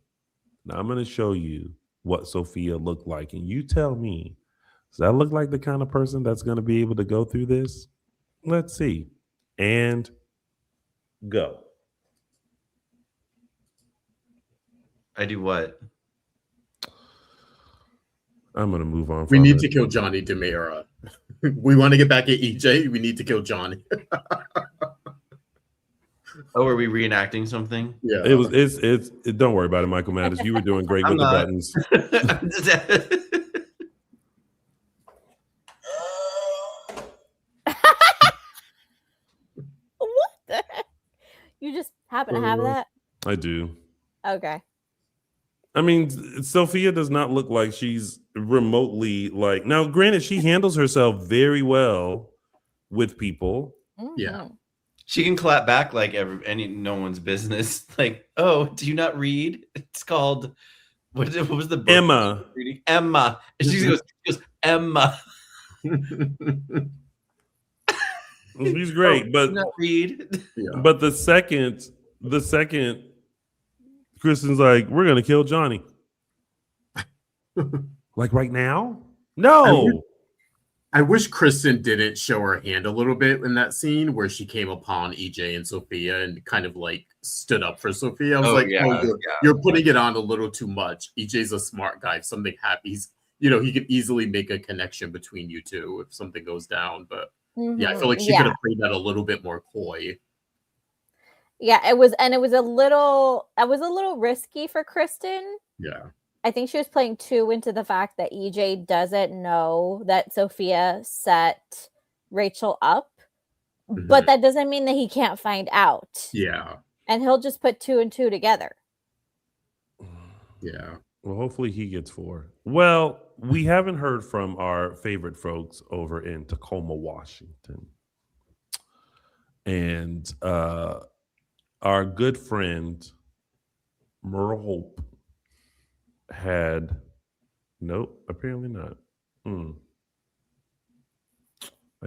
Now I'm going to show you what Sophia looked like. And you tell me, does that look like the kind of person that's going to be able to go through this? Let's see. And go. I do what? I'm going to move on. We need to kill Johnny DeMera. We want to get back at EJ. We need to kill Johnny. Oh, are we reenacting something? Yeah. It's don't worry about it, Michael Mattis. You were doing great with the buttons. What the heck? You just happen to have that? I do. Okay. I mean, Sophia does not look like she's remotely like. Now, granted, she handles herself very well with people. Mm-hmm. Yeah. She can clap back like no one's business. Like, oh, do you not read? It's called, what was the book? Emma. Emma. And she goes, Emma. She's great, but not read. Yeah. But the second Kristen's like, we're gonna kill Johnny. Like right now? No. I wish Kristen didn't show her hand a little bit in that scene where she came upon EJ and Sophia and kind of like stood up for Sophia. I was you're putting it on a little too much. EJ's a smart guy. If something happens, he could easily make a connection between you two if something goes down. But I feel like she could have played that a little bit more coy. Yeah, it was a little risky for Kristen. Yeah. I think she was playing too into the fact that EJ doesn't know that Sophia set Rachel up, but that doesn't mean that he can't find out. Yeah. And he'll just put 2 and 2 together. Yeah. Well, hopefully he gets 4. Well, we haven't heard from our favorite folks over in Tacoma, Washington. And our good friend Merle Hope apparently not. I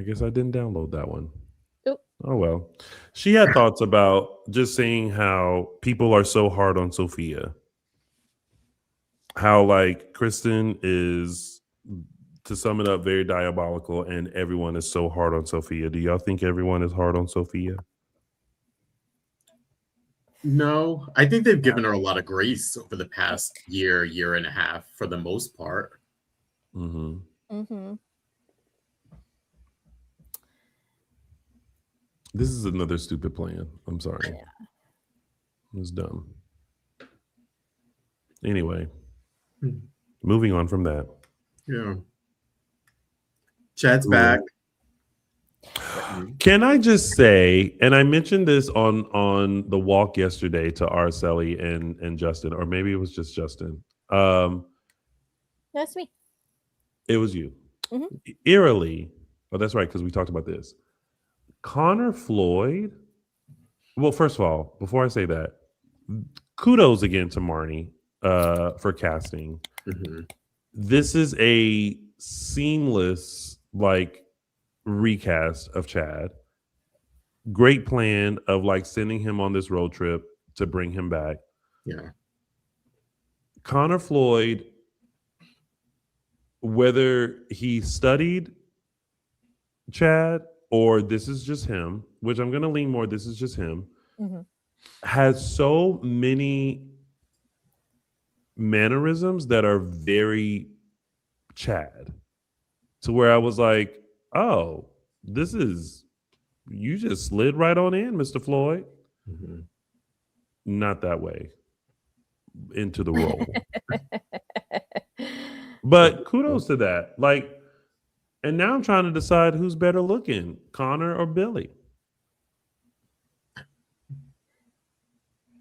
guess I didn't download that one. Oop. Oh well. She had thoughts about just saying how people are so hard on Sophia. How like Kristen is, to sum it up, very diabolical, and everyone is so hard on Sophia. Do y'all think everyone is hard on Sophia? No, I think they've given her a lot of grace over the past year and a half for the most part. Mm-hmm. Mm-hmm. This is another stupid plan. I'm sorry. Yeah. It was dumb. Anyway, moving on from that. Yeah. Chad's back. Can I just say, and I mentioned this on the walk yesterday to Araceli and Justin, or maybe it was just Justin. That's me. It was you. Mm-hmm. Eerily. Oh, that's right, because we talked about this. Connor Floyd. Well, first of all, before I say that, kudos again to Marnie for casting. Mm-hmm. This is a seamless, like, recast of Chad. Great plan of like sending him on this road trip to bring him back. Yeah. Connor Floyd, whether he studied Chad or this is just him, which I'm going to lean more, this is just him, has so many mannerisms that are very Chad, to where I was like, oh, this is, you just slid right on in, Mr. Floyd. Not that way into the role. But kudos to that. Like, and now I'm trying to decide who's better looking, Connor or Billy.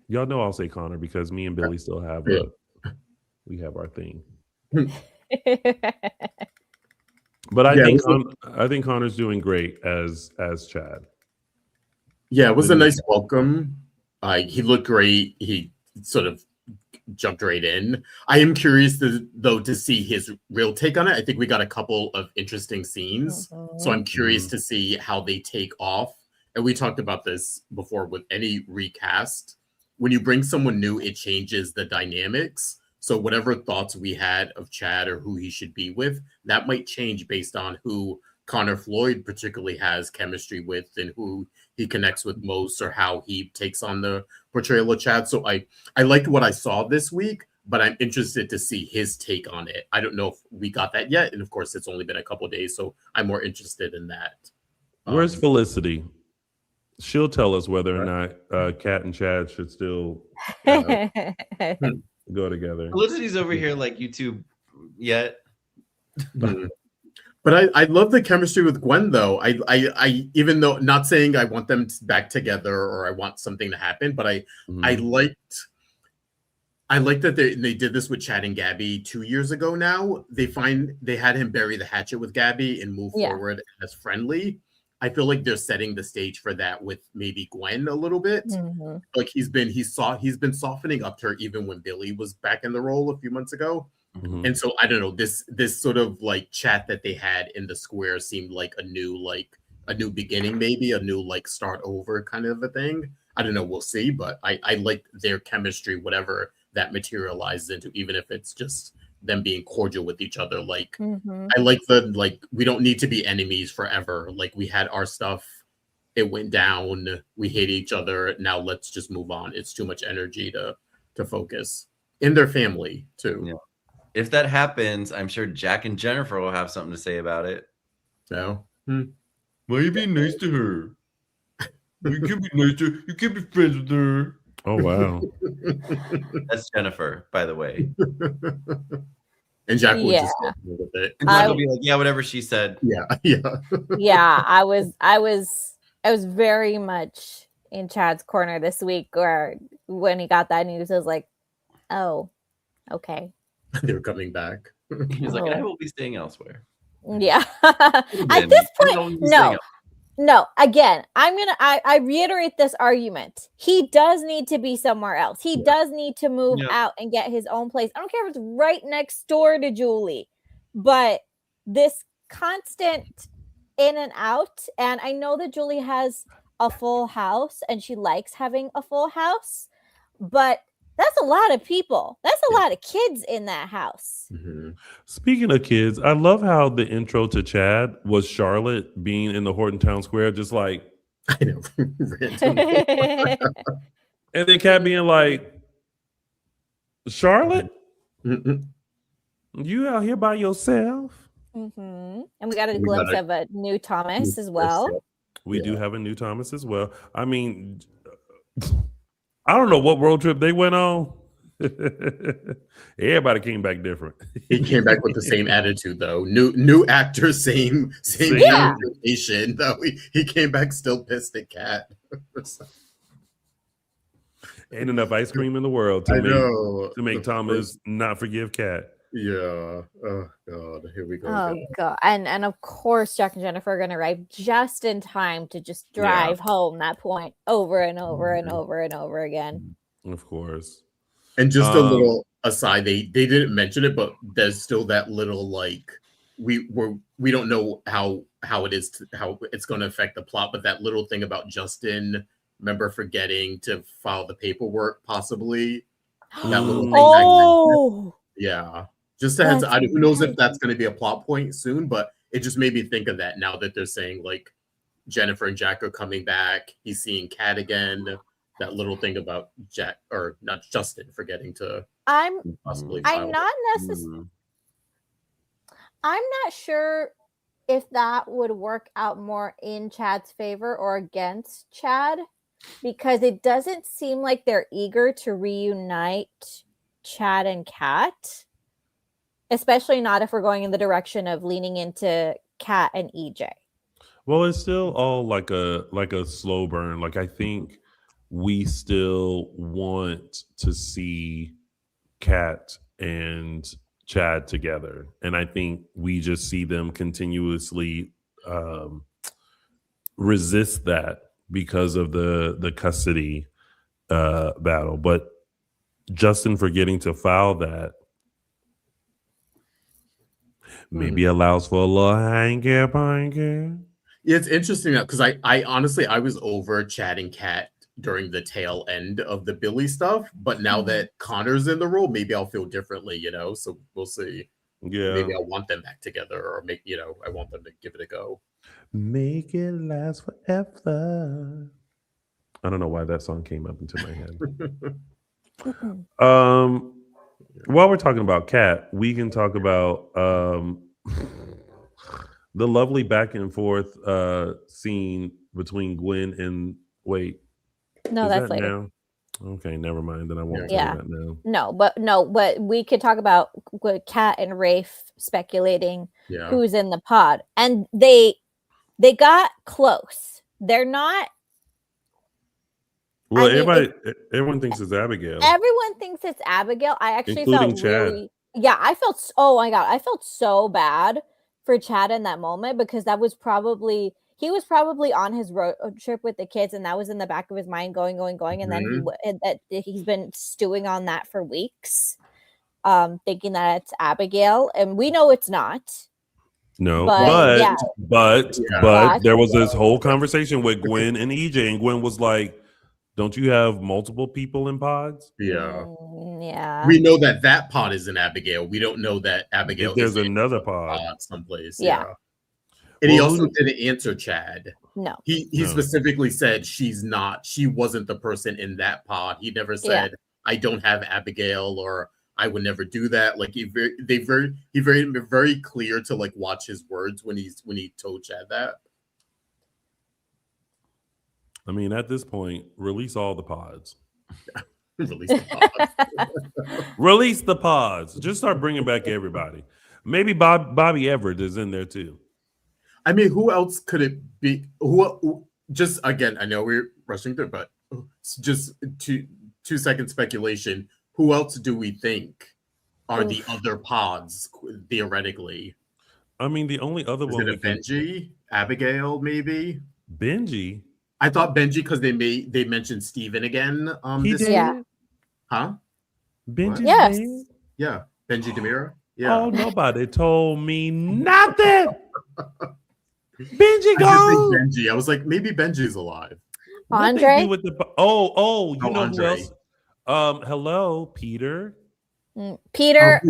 Y'all know I'll say Connor because me and Billy still have we have our thing. But I think Connor's doing great as Chad. Yeah, it was a nice welcome. He looked great. He sort of jumped right in. I am curious to see his real take on it. I think we got a couple of interesting scenes, so I'm curious to see how they take off. And we talked about this before with any recast. When you bring someone new, it changes the dynamics. So whatever thoughts we had of Chad or who he should be with, that might change based on who Connor Floyd particularly has chemistry with and who he connects with most or how he takes on the portrayal of Chad. So I liked what I saw this week, but I'm interested to see his take on it. I don't know if we got that yet. And of course, it's only been a couple of days, so I'm more interested in that. Where's Felicity? She'll tell us whether or not Kat and Chad should still go together. Felicity's over here like YouTube yet. But I love the chemistry with Gwen, though. I even though not saying I want them back together or I want something to happen, but I liked that they did this with Chad and Gabi 2 years ago. Now they had him bury the hatchet with Gabi and move forward as friendly. I feel like they're setting the stage for that with maybe Gwen a little bit. Like he's been softening up to her even when Billy was back in the role a few months ago. And so I don't know, this sort of like chat that they had in the square seemed like a new beginning, maybe a new like start over kind of a thing. I don't know, we'll see, but I like their chemistry, whatever that materializes into, even if it's just them being cordial with each other. Like I like we don't need to be enemies forever. Like we had our stuff, it went down, we hate each other, now let's just move on. It's too much energy to focus in their family too. Yeah. If that happens, I'm sure Jack and Jennifer will have something to say about it. No. Why are you being nice to her? You can't be nice to her. You can't be friends with her. Oh, wow. That's Jennifer, by the way. And Jack will just go with it. And Jack will be like, yeah, whatever she said. Yeah, I was very much in Chad's corner this week, or when he got that news, I was like, oh, okay. They're coming back. He was like, and I will be staying elsewhere. Yeah. At this point, no. Again, I reiterate this argument. He does need to be somewhere else. He does need to move out and get his own place. I don't care if it's right next door to Julie, but this constant in and out. And I know that Julie has a full house and she likes having a full house, but that's a lot of people. That's a lot of kids in that house. Speaking of kids, I love how the intro to Chad was Charlotte being in the Horton Town Square, just like, I know. And then Kat being like, Charlotte, you out here by yourself? And we got a glimpse of a new Thomas as well. We do have a new Thomas as well. I mean, I don't know what road trip they went on. Everybody came back different. He came back with the same attitude, though. New actor, same conversation. Though he came back still pissed at Kat. Ain't enough ice cream in the world to make Thomas not forgive Kat. Yeah. Oh God. Here we go. Oh God. And of course, Jack and Jennifer are going to arrive just in time to just drive home that point over and over and over and over again. Of course. And just a little aside, they didn't mention it, but there's still that little like we don't know how how it's going to affect the plot, but that little thing about Justin, remember forgetting to file the paperwork, possibly that little thing. Oh, yeah. Just a heads up. Who knows if that's going to be a plot point soon, but it just made me think of that now that they're saying like Jennifer and Jack are coming back. He's seeing Kat again. That little thing about Jack or not Justin forgetting to possibly. I'm not sure if that would work out more in Chad's favor or against Chad, because it doesn't seem like they're eager to reunite Chad and Kat, especially not if we're going in the direction of leaning into Kat and EJ. Well, it's still all like a slow burn. Like I think we still want to see Kat and Chad together, and I think we just see them continuously resist that because of the custody battle. But Justin forgetting to file that maybe allows for a little hanky-panky. Yeah, it's interesting because I honestly I was over Chad and Kat during the tail end of the Billy stuff, but now that Connor's in the role, maybe I'll feel differently, so we'll see. Yeah, maybe I want them back together, or I want them to give it a go. Make it last forever. I don't know why that song came up into my head. While we're talking about Kat, we can talk about the lovely back and forth scene between Gwen and No, that's later. Now? Okay, never mind. Then I won't say that now. No, but we could talk about Kat and Rafe speculating who's in the pod, and they got close. They're not. Well, everyone thinks it's Abigail. Everyone thinks it's Abigail. I actually including felt Chad. really. Yeah, I felt. Oh my god, I felt so bad for Chad in that moment, because he was probably on his road trip with the kids, and that was in the back of his mind going, and then he's been stewing on that for weeks, thinking that it's Abigail, and we know it's not. No, but there was this whole conversation with Gwen and EJ, and Gwen was like, "Don't you have multiple people in pods?" Yeah. Yeah. We know that pod is in Abigail. We don't know that Abigail. There's another pod someplace. Yeah. And he also didn't answer Chad. No. He specifically said she wasn't the person in that pod. He never said, I don't have Abigail, or I would never do that. Like he very clear to like watch his words when he told Chad that. I mean, at this point, release all the pods. Release the pods. Release the pods. Just start bringing back everybody. Maybe Bobby Everett is in there too. I mean, who else could it be? Who? Just again, I know we're rushing through, but just 2-second speculation. Who else do we think are the other pods theoretically? I mean, the only other one. Is it Benji, Abigail, maybe Benji. I thought Benji because they mentioned Steven again. He did. Yeah. Huh? Benji. Yes. Yeah. Benji DeMira. Yeah. Oh, nobody told me nothing. Benji gone. Benji. I was like, maybe Benji's alive. Andre. With the, oh, you know Andre. who else? Hello, Peter. Peter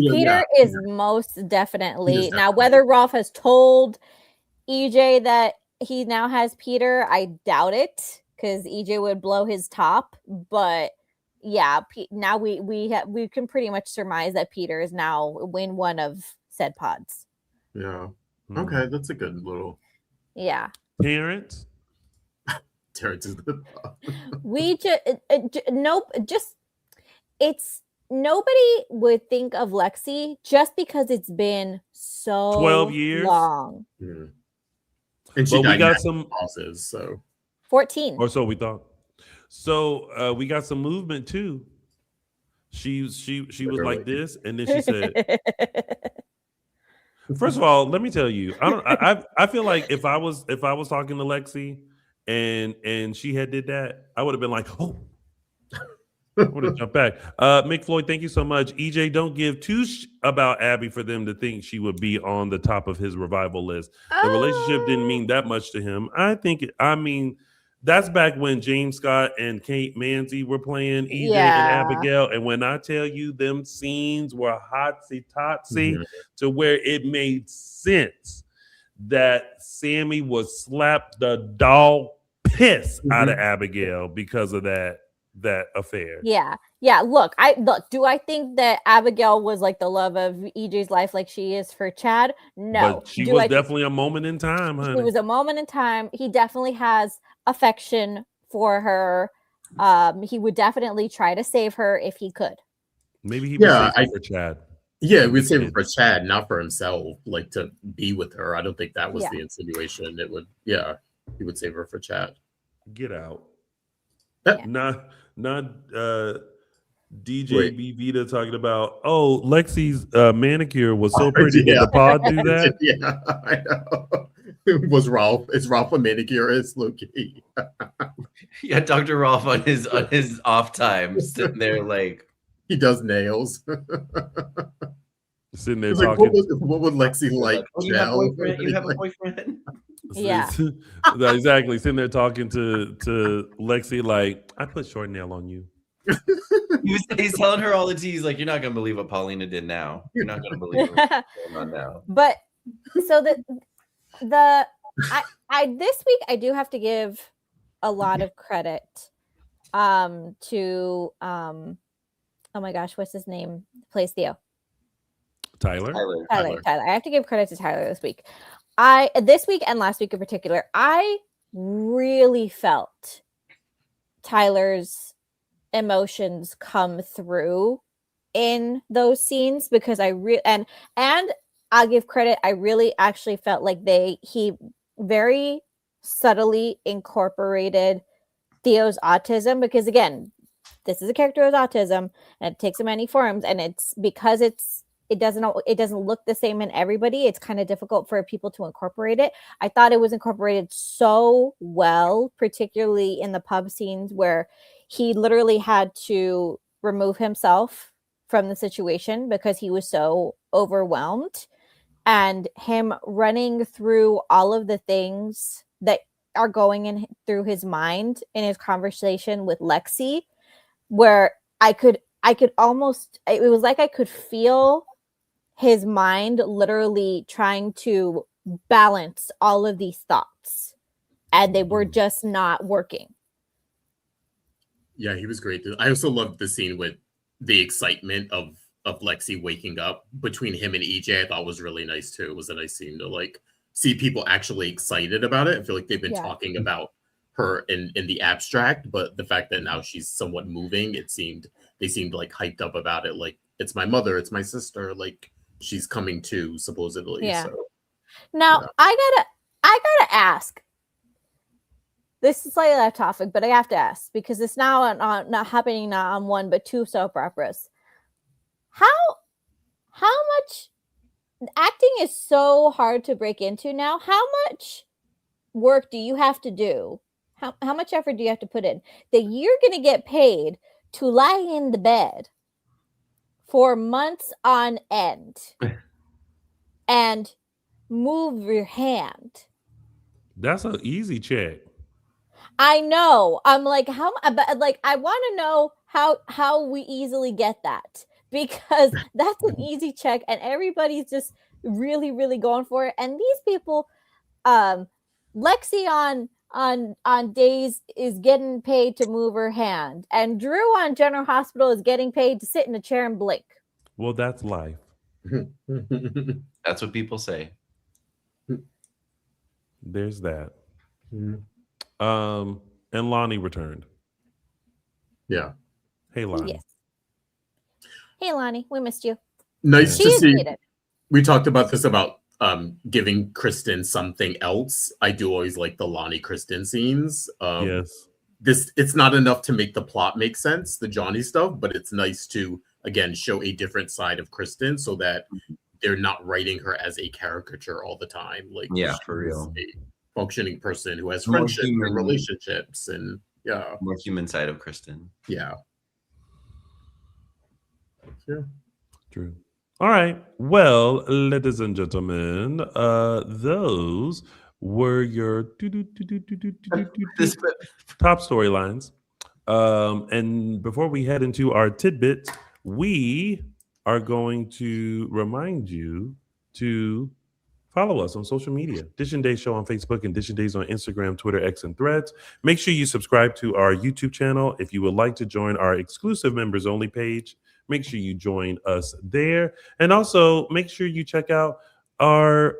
is most definitely now. Whether Rolf has told EJ that he now has Peter, I doubt it, because EJ would blow his top. But yeah, now we can pretty much surmise that Peter is now in one of said pods. Yeah. Okay, that's a good little. Yeah. Terrence. Terrence is the. We just it's nobody would think of Lexi just because it's been so 12 years long. Yeah. And she we got some pauses, so 14 or so we thought. So we got some movement too. She was like this, and then she said, first of all, let me tell you, I feel like if I was talking to Lexi and she had did that, I would have been like, oh, I want to jump back. Mick Floyd, thank you so much. EJ, don't give two about Abby for them to think she would be on the top of his revival list. The relationship didn't mean that much to him. I mean, that's back when James Scott and Kate Manzi were playing EJ and Abigail. And when I tell you them scenes were hotsy-totsy to where it made sense that Sammy would slap the dog piss out of Abigail because of that affair. Look, do I think that Abigail was like the love of EJ's life like she is for Chad? No. But she was definitely a moment in time, honey. It was a moment in time. He definitely has affection for her. He would definitely try to save her if he could. Maybe he would save her for Chad. Yeah, we'd save it for Chad, not for himself, like to be with her. I don't think that was the insinuation. It would, he would save her for Chad. Get out. Not DJ B Vita talking about, Lexi's manicure was so pretty. Did the pod do that? Yeah, I know. Is Ralph a manicurist? Low-key. Yeah, Dr. Rolf on his off time sitting there like he does nails. Sitting there talking. Like, what would Lexi like? You have a boyfriend? Yeah. Exactly. Sitting there talking to Lexi like, I put short nail on you. He's telling her all the tea. He's like, you're not gonna believe what Paulina did now. You're not gonna believe what's going on now. But so I this week I do have to give a lot of credit to oh my gosh, what's his name? Plays Theo. Tyler. I have to give credit to Tyler this week. This week and last week in particular, I really felt Tyler's emotions come through in those scenes because and I'll give credit. I really actually felt like he very subtly incorporated Theo's autism because again, this is a character with autism and it takes many forms, and it's because it doesn't look the same in everybody. It's kind of difficult for people to incorporate it. I thought it was incorporated so well, particularly in the pub scenes where he literally had to remove himself from the situation because he was so overwhelmed, and him running through all of the things that are going in through his mind in his conversation with Lexi, where I could almost, it was like I could feel his mind literally trying to balance all of these thoughts, and they were just not working. Yeah, he was great. I also loved the scene with the excitement of Lexi waking up between him and EJ. I thought was really nice too. It was a nice scene to like see people actually excited about it. I feel like they've been talking about her in the abstract, but the fact that now she's somewhat moving, they seemed like hyped up about it. Like, it's my mother, it's my sister, like she's coming to, supposedly. Yeah. So, now I gotta ask. This is slightly off topic, but I have to ask because it's now not happening not on one but two soap operas. How much acting is so hard to break into now? How much work do you have to do? How much effort do you have to put in that you're going to get paid to lie in the bed for months on end and move your hand? That's an easy check. I know. I'm like, I want to know how we easily get that, because that's an easy check and everybody's just really, really going for it. And these people, Lexi on days is getting paid to move her hand, and Drew on General Hospital is getting paid to sit in a chair and blink. Well, that's life. That's what people say. There's that. And Lonnie returned. Yeah. Hey, Lonnie. Yes. Hey, Lonnie, we missed you. Nice to see. We talked about this about giving Kristen something else. I do always like the Lonnie Kristen scenes. Yes. It's not enough to make the plot make sense, the Johnny stuff, but it's nice to again show a different side of Kristen so that they're not writing her as a caricature all the time. Like, yeah, for real. A functioning person who has friendships and relationships and more human side of Kristen. Yeah. Yeah. True. All right. Well, ladies and gentlemen, those were your This top storylines. And before we head into our tidbits, we are going to remind you to follow us on social media. Dishin Days Show on Facebook and Dishin Days on Instagram, Twitter, X, and Threads. Make sure you subscribe to our YouTube channel. If you would like to join our exclusive members only page, make sure you join us there. And also make sure you check out our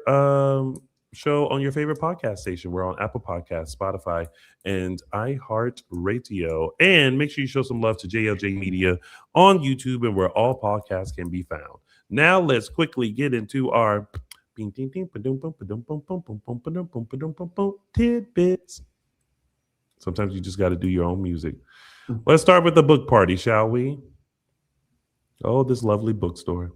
show on your favorite podcast station. We're on Apple Podcasts, Spotify, and iHeartRadio. And make sure you show some love to JLJ Media on YouTube and where all podcasts can be found. Now let's quickly get into our tidbits. Sometimes you just got to do your own music. Let's start with the book party, shall we? Oh, this lovely bookstore.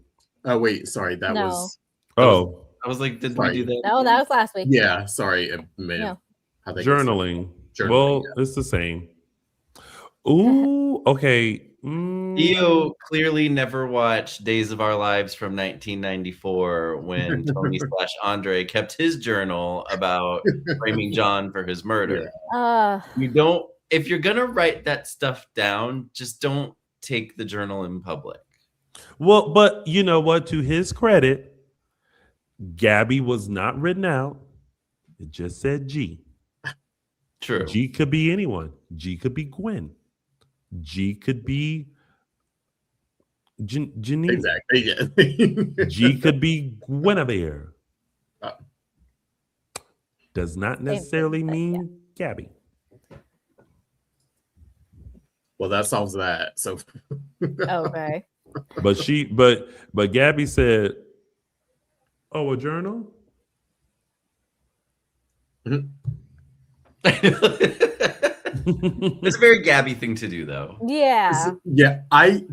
Oh, wait. Sorry. That No. was. I was like, did Sorry. we do that? No, that was last week. Yeah. Sorry. No. Journaling. Journaling, Well, yeah. it's the same. Ooh, okay. Theo clearly never watched Days of Our Lives from 1994 when Tony / Andre kept his journal about framing John for his murder. You don't, if you're going to write that stuff down, just don't take the journal in public. Well, but you know what? To his credit, Gabi was not written out. It just said G. True. G could be anyone. G could be Gwen. G could be Janine. Exactly. Yeah. G could be Guinevere. Does not necessarily mean Gabi. Well, that solves that. So Okay. But Gabi said, "Oh, a journal." It's a very Gabi thing to do, though. Yeah. Yeah,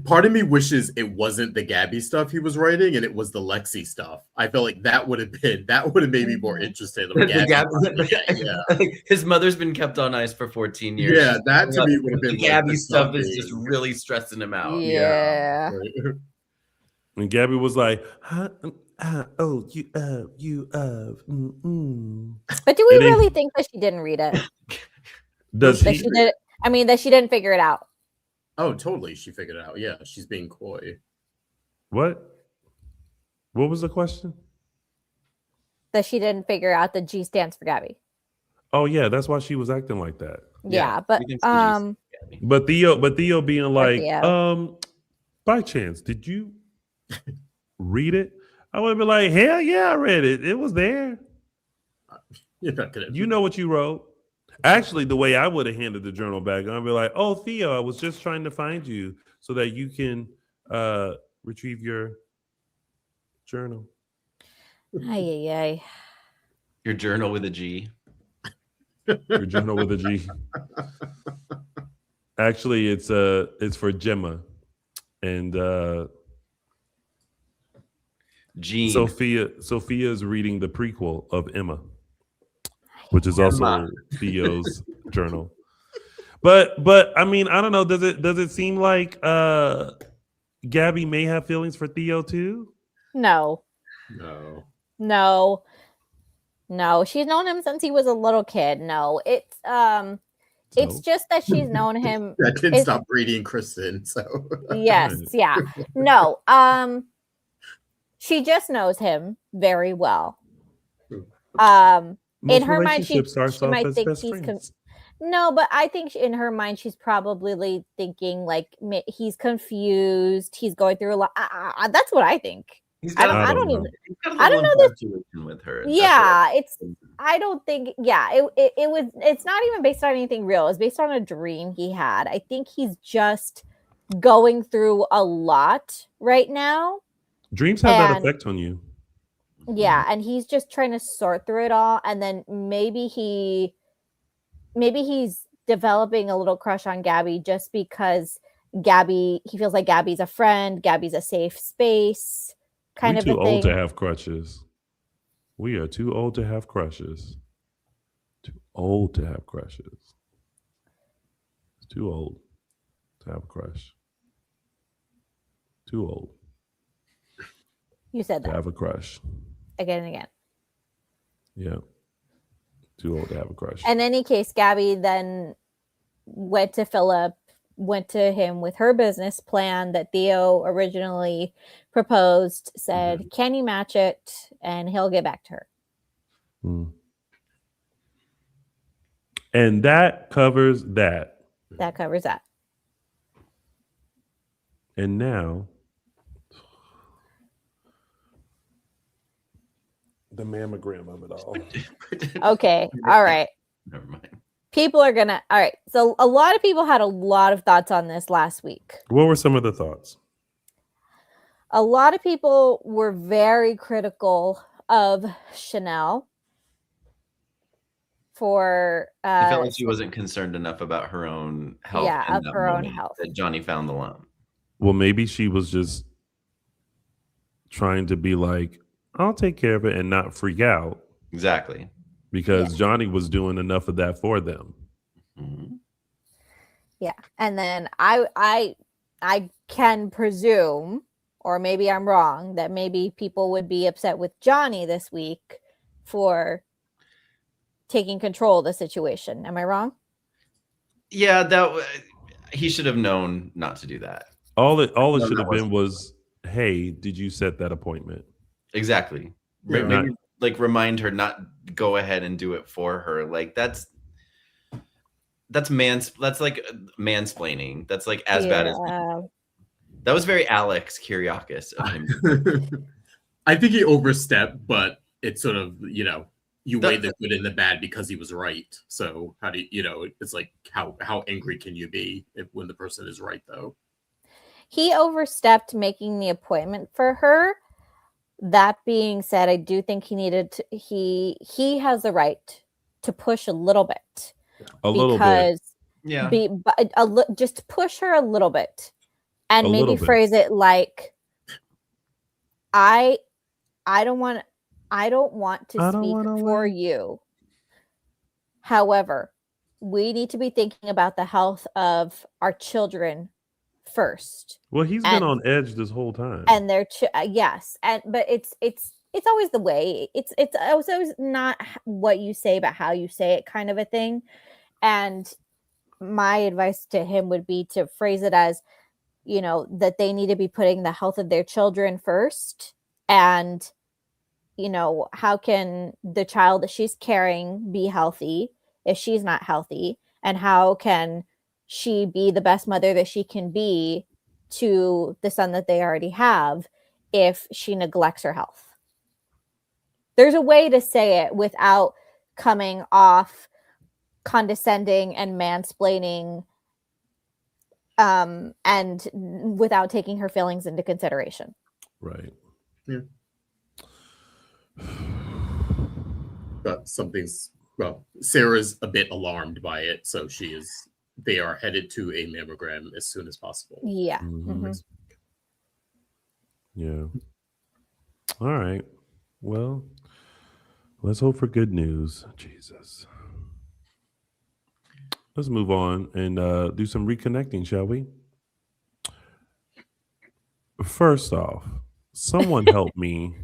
part of me wishes it wasn't the Gabi stuff he was writing and it was the Lexi stuff. I feel like that would have made me more interested. The Gabi, yeah. His mother's been kept on ice for 14 years. Yeah, that to me would have been the Gabi stuff is just really stressing him out. Yeah. And Gabi was like, huh? Oh, you. But do we really think that she didn't read it? Does that he? That she didn't figure it out. Oh, totally. She figured it out. Yeah, she's being coy. What? What was the question? That she didn't figure out that G stands for Gabi. Oh yeah, that's why she was acting like that. Yeah, but But Theo being like, Theo. by chance, did you read it? I would be like, hell yeah, I read it. It was there. You're not gonna. You know what you wrote. Actually, the way I would have handed the journal back, I'd be like, oh, Theo, I was just trying to find you so that you can retrieve your journal. Ay. Your journal with a G. Your journal with a G. Actually, it's for Gemma. And Jean. Sophia is reading the prequel of Emma, which is also Theo's journal. But I mean, I don't know. Does it seem like Gabi may have feelings for Theo too? No. She's known him since he was a little kid. No, it's just that she's known him. That didn't stop Brady and Kristen. So yes, yeah, no. She just knows him very well. In her mind, she might think he's no, but I think in her mind, she's probably thinking like he's confused. He's going through a lot. That's what I think. I don't know this with her. Yeah, I don't think. Yeah, it's not even based on anything real. It's based on a dream he had. I think he's just going through a lot right now. Dreams have that effect on you. Yeah, and he's just trying to sort through it all, and then maybe he's developing a little crush on Gabi just because he feels like Gabi's a friend, Gabi's a safe space, kind of a thing. We're too old to have crushes. We are too old to have crushes. Too old to have crushes. It's too old to have a crush. Too old. You said to that have a crush. again and again. Yeah. Too old to have a crush. In any case, Gabi then went to Philip, went to him with her business plan that Theo originally proposed, said, can you match it? And he'll get back to her. And that covers that. That covers that. And now, the mammogram of it all. Okay. All right. Never mind. People are gonna. All right. So a lot of people had a lot of thoughts on this last week. What were some of the thoughts? A lot of people were very critical of Chanel for. I felt like she wasn't concerned enough about her own health. Yeah, of her own health. That Johnny found the lump. Well, maybe she was just trying to be like, I'll take care of it and not freak out. Exactly. Because Johnny was doing enough of that for them. Mm-hmm. Yeah. And then I can presume, or maybe I'm wrong, that maybe people would be upset with Johnny this week for taking control of the situation. Am I wrong? Yeah, he should have known not to do that. All it should have been was, hey, did you set that appointment? Exactly. Yeah. Maybe like remind her not go ahead and do it for her. Like that's like mansplaining. That's like as bad as that was very Alex Kyriakis of him. I think he overstepped, but it's sort of, you weigh the good and the bad because he was right. So how do it's like how angry can you be when the person is right though? He overstepped making the appointment for her. That being said, I do think he needed to, he has the right to push a little bit. A little bit. Yeah. Just push her a little bit. And A maybe little bit. phrase it like, I don't want to speak for you. However, we need to be thinking about the health of our children first. Well, he's been on edge this whole time. And they're yes, but it's always the way. It's always not what you say, but how you say it, kind of a thing. And my advice to him would be to phrase it as, that they need to be putting the health of their children first. And, how can the child that she's carrying be healthy if she's not healthy? And how can she be the best mother that she can be to the son that they already have if she neglects her health? There's a way to say it without coming off condescending and mansplaining, and without taking her feelings into consideration. Right. Yeah. But Sarah's a bit alarmed by it, so they are headed to a mammogram as soon as possible. Yeah. Mm-hmm. Yeah. All right. Well, let's hope for good news. Jesus. Let's move on and do some reconnecting, shall we? First off, someone help me.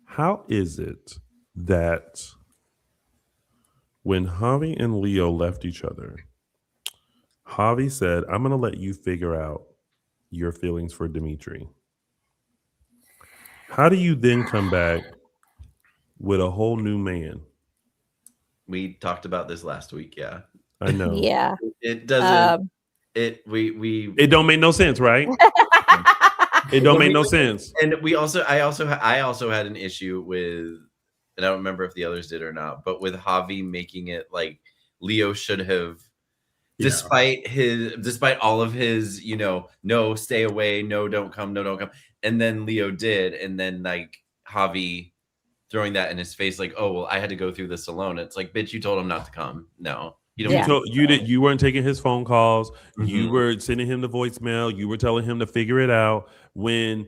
How is it that when Javi and Leo left each other, Javi said, I'm going to let you figure out your feelings for Dimitri? How do you then come back with a whole new man? We talked about this last week. Yeah. I know. Yeah. It doesn't. It don't make no sense, right? It don't make no sense. And I also had an issue with, and I don't remember if the others did or not, but with Javi making it like Leo should have, despite all of his, no, stay away, no, don't come, and then Leo did, and then like Javi throwing that in his face, like, oh well, I had to go through this alone. It's like, bitch, you told him not to come. No, you don't. You weren't taking his phone calls. Mm-hmm. You were sending him the voicemail. You were telling him to figure it out when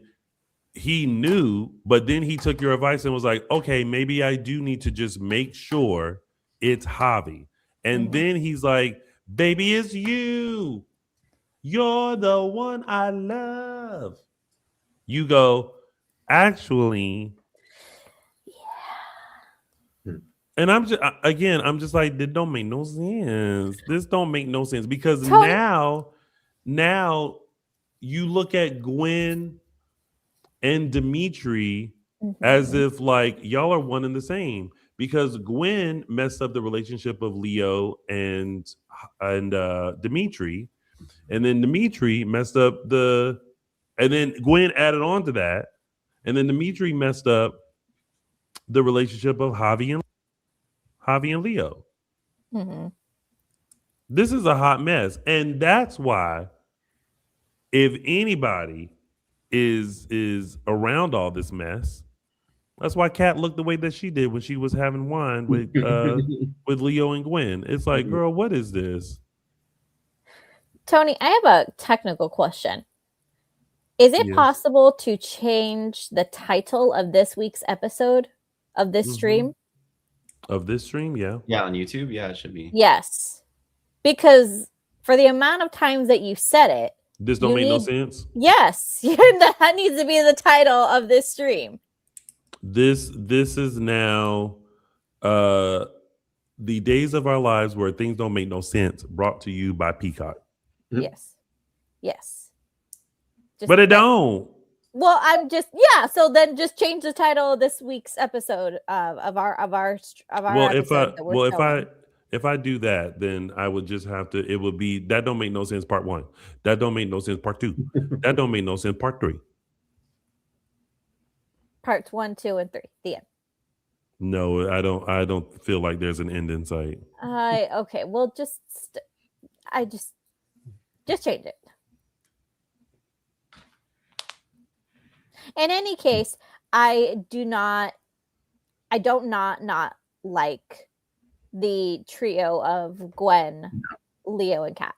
he knew. But then he took your advice and was like, okay, maybe I do need to just make sure it's Javi. And then he's like, baby, it's you. You're the one I love. You go, actually. And I'm just I'm just like, this don't make no sense. This don't make no sense because now you look at Gwen and Dimitri as if like y'all are one and the same because Gwen messed up the relationship of Leo and Dimitri, and then Dimitri messed up and then Gwen added on to that, and then Dimitri messed up the relationship of Javi and Leo. Mm-hmm. This is a hot mess, and that's why if anybody is around all this mess, that's why Kat looked the way that she did when she was having wine with Leo and Gwen. It's like, girl, what is this? Tony, I have a technical question. Is it possible to change the title of this week's episode of this stream? Of this stream, yeah. Yeah, on YouTube, yeah, it should be. Yes. Because for the amount of times that you said it, this don't make no sense. Yes. That needs to be the title of this stream. This is now the days of our lives where things don't make no sense, brought to you by Peacock. Yes. But it don't. Well, so then just change the title of this week's episode of our episode. If I do that, then I would just have to, it would be, that don't make no sense part 1. That don't make no sense part 2. That don't make no sense part 3. Parts 1, 2, and 3. The end. No, I don't feel like there's an end in sight. Okay. Well, just change it. In any case, I don't not like the trio of Gwen, Leo, and Kat.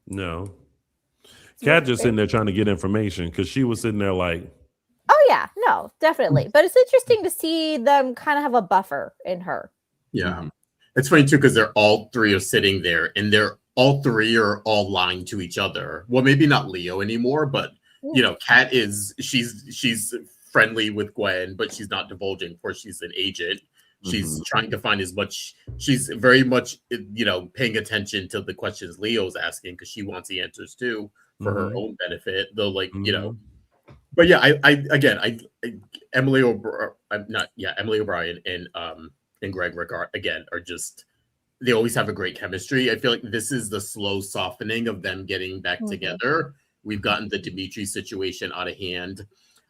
No. Kat just sitting there trying to get information because she was sitting there like, oh yeah, no, definitely. But it's interesting to see them kind of have a buffer in her. Yeah. It's funny too, because they're all three are sitting there and all three are all lying to each other. Well, maybe not Leo anymore, but Kat she's friendly with Gwen, but she's not divulging. Of course, she's an agent. She's trying to find she's very much, paying attention to the questions Leo's asking because she wants the answers too for her own benefit. Though, but yeah, Emily O'Brien and Greg Rickard again are just, they always have a great chemistry. I feel like this is the slow softening of them getting back together. We've gotten the Dimitri situation out of hand.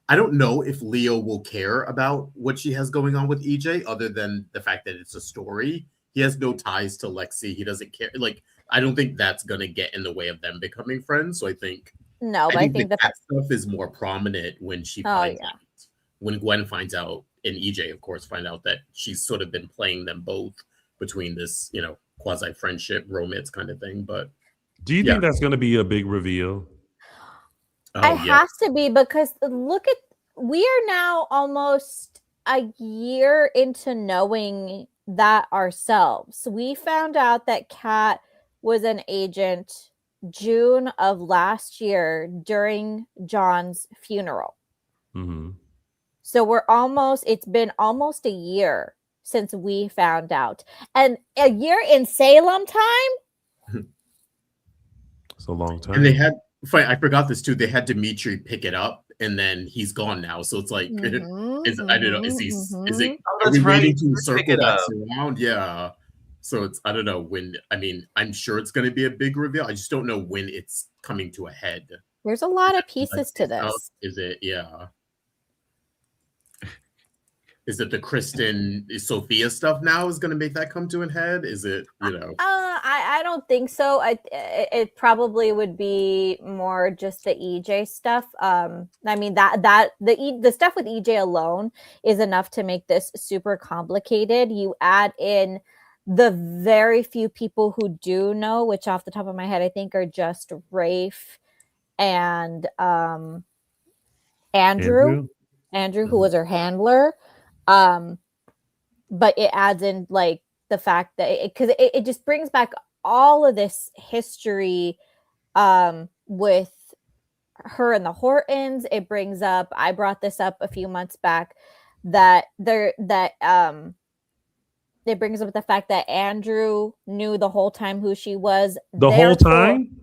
I don't know if Leo will care about what she has going on with EJ, other than the fact that it's a story. He has no ties to Lexi. He doesn't care. I don't think that's going to get in the way of them becoming friends. So I think I think that stuff is more prominent when she finds out. When Gwen finds out, and EJ, of course, find out that she's sort of been playing them both between this, quasi friendship, romance kind of thing. But do you think that's going to be a big reveal? It has to be, because we are now almost a year into knowing that ourselves. We found out that Kat was an agent June of last year during John's funeral. So it's been almost a year since we found out. And a year in Salem time? It's a long time. And they had, I forgot this too, they had Dimitri pick it up and then he's gone now. So it's like, I don't know, are we waiting to circle back around? Yeah. So it's, I don't know when, I'm sure it's going to be a big reveal. I just don't know when it's coming to a head. There's a lot of pieces to this. Is it? Yeah. Is it the Kristen Sophia stuff now is going to make that come to a head? Is it, I don't think so. It probably would be more just the EJ stuff. The stuff with EJ alone is enough to make this super complicated. You add in the very few people who do know, which off the top of my head, I think are just Rafe and Andrew, who was her handler. But it adds in the fact that it just brings back all of this history with her and the Hortons. It brings up, I brought this up a few months back, that it brings up the fact that Andrew knew the whole time who she was. The whole time?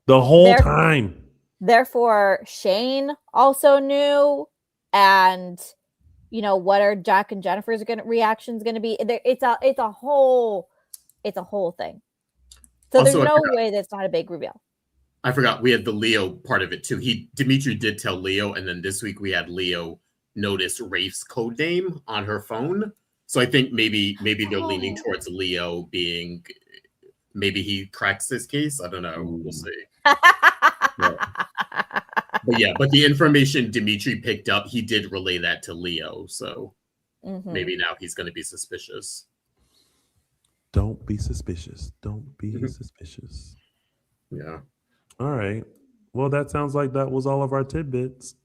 The whole time. Therefore, Shane also knew. And, you know, what are Jack and Jennifer's reactions going to be? It's a whole thing. So also, there's no way that's not a big reveal. I forgot we had the Leo part of it too. Dimitri did tell Leo, and then this week we had Leo notice Rafe's code name on her phone. So I think maybe they're leaning towards Leo being, maybe he cracks this case. I don't know. We'll see. But the information Dimitri picked up, he did relay that to Leo. So maybe now he's going to be suspicious. Don't be suspicious. Don't be suspicious. Yeah. All right. Well, that sounds like that was all of our tidbits.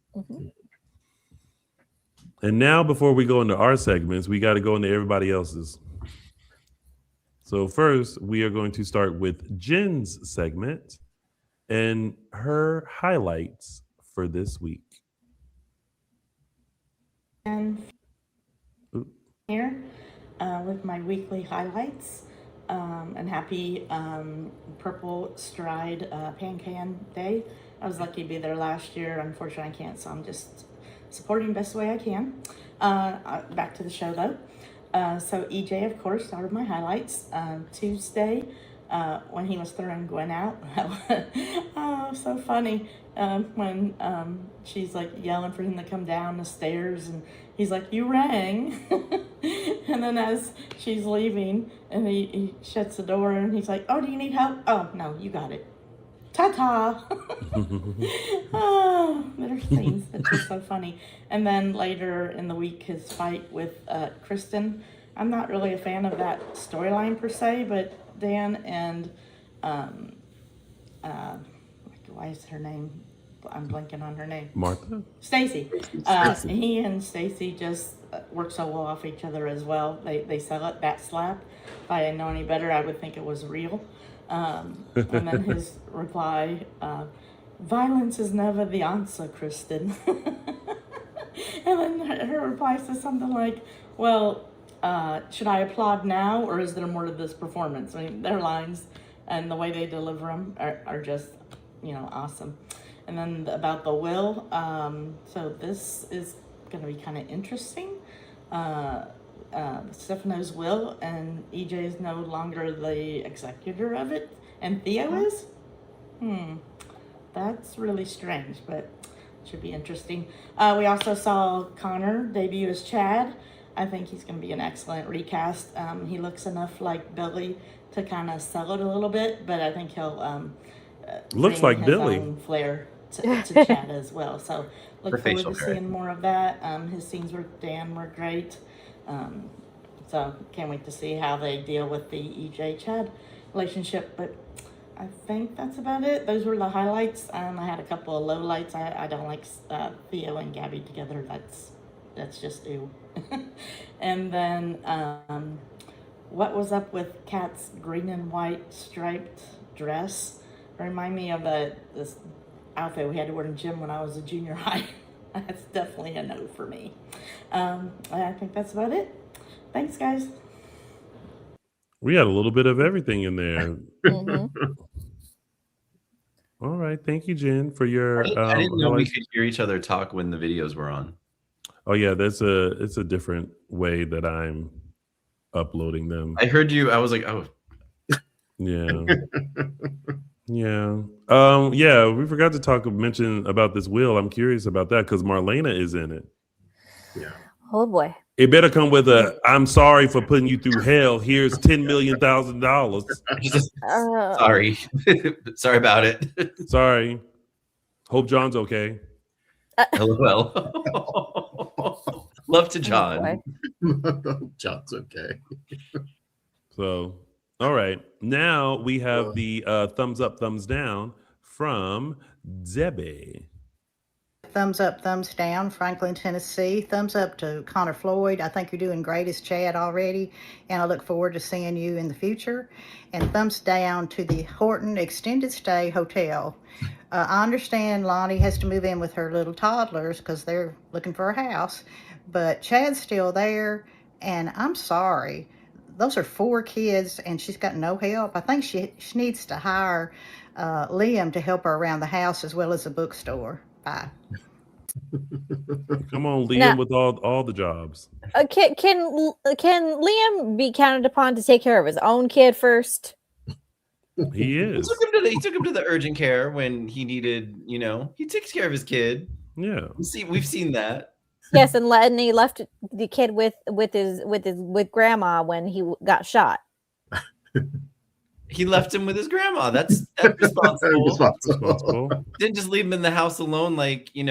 And now, before we go into our segments, we got to go into everybody else's. So first, we are going to start with Jen's segment and her highlights for this week. And here with my weekly highlights. And happy Purple Stride Pan Can Day. I was lucky to be there last year. Unfortunately, I can't, so I'm just supporting best way I can. Back to the show though. So EJ, of course, started my highlights. Tuesday, when he was throwing Gwen out. Oh, so funny. When she's like yelling for him to come down the stairs, and he's like, "You rang." And then as she's leaving, and he shuts the door, and he's like, "Oh, do you need help?" "Oh, no, you got it. Ta-ta." Oh, there are things that are so funny. And then later in the week, his fight with Kristen. I'm not really a fan of that storyline per se, but Dan and why is her name? I'm blanking on her name. Martha? Stacy. He and Stacy just work so well off each other as well. They sell it, that slap. If I didn't know any better, I would think it was real. And then his reply, "Violence is never the answer, Kristen." And then her reply says something like, "Well, should I applaud now, or is there more to this performance?" I mean, their lines and the way they deliver them are just, awesome. And then about the will, so this is going to be kind of interesting. Stefano's will, and EJ is no longer the executor of it, and Theo is? That's really strange, but should be interesting. We also saw Connor debut as Chad. I think he's going to be an excellent recast. He looks enough like Billy to kind of sell it a little bit, but I think he'll looks like his Billy own flair to Chad as well. So look forward to seeing more of that. His scenes with Dan were great. So can't wait to see how they deal with the EJ Chad relationship. But I think that's about it. Those were the highlights. I had a couple of lowlights. I don't like Theo and Gabi together. That's just ew. And then what was up with Kat's green and white striped dress? Remind me of this outfit we had to wear in gym when I was a junior high. That's definitely a no for me. I think that's about it. Thanks, guys. We had a little bit of everything in there. All right. Thank you, Jen, for your... I didn't know we could hear each other talk when the videos were on. Oh, yeah. It's a different way that I'm uploading them. I heard you. I was like, oh. Yeah. Yeah. We forgot to mention about this will. I'm curious about that because Marlena is in it. Yeah. Oh boy. It better come with "I'm sorry for putting you through hell. Here's $10 million." Sorry. Sorry about it. Sorry. Hope John's okay. LOL. Love to John. John's okay. So, all right. Now we have the thumbs up, thumbs down from Debbie. thumbs up, thumbs down, Franklin, Tennessee. Thumbs up to Connor Floyd. I think you're doing great as Chad already, and I look forward to seeing you in the future. And thumbs down to the Horton Extended Stay Hotel. I understand Lonnie has to move in with her little toddlers because they're looking for a house, but Chad's still there, and I'm sorry. Those are 4 kids, and she's got no help. I think she needs to hire Liam to help her around the house as well as the bookstore. Bye. Come on, Liam, Now, with all the jobs. Can Liam be counted upon to take care of his own kid first? He is. He took him to the urgent care when he needed. He takes care of his kid. Yeah. We've seen that. Yes, and he left the kid with grandma when he got shot. He left him with his grandma. That's responsible. Didn't just leave him in the house alone, like, I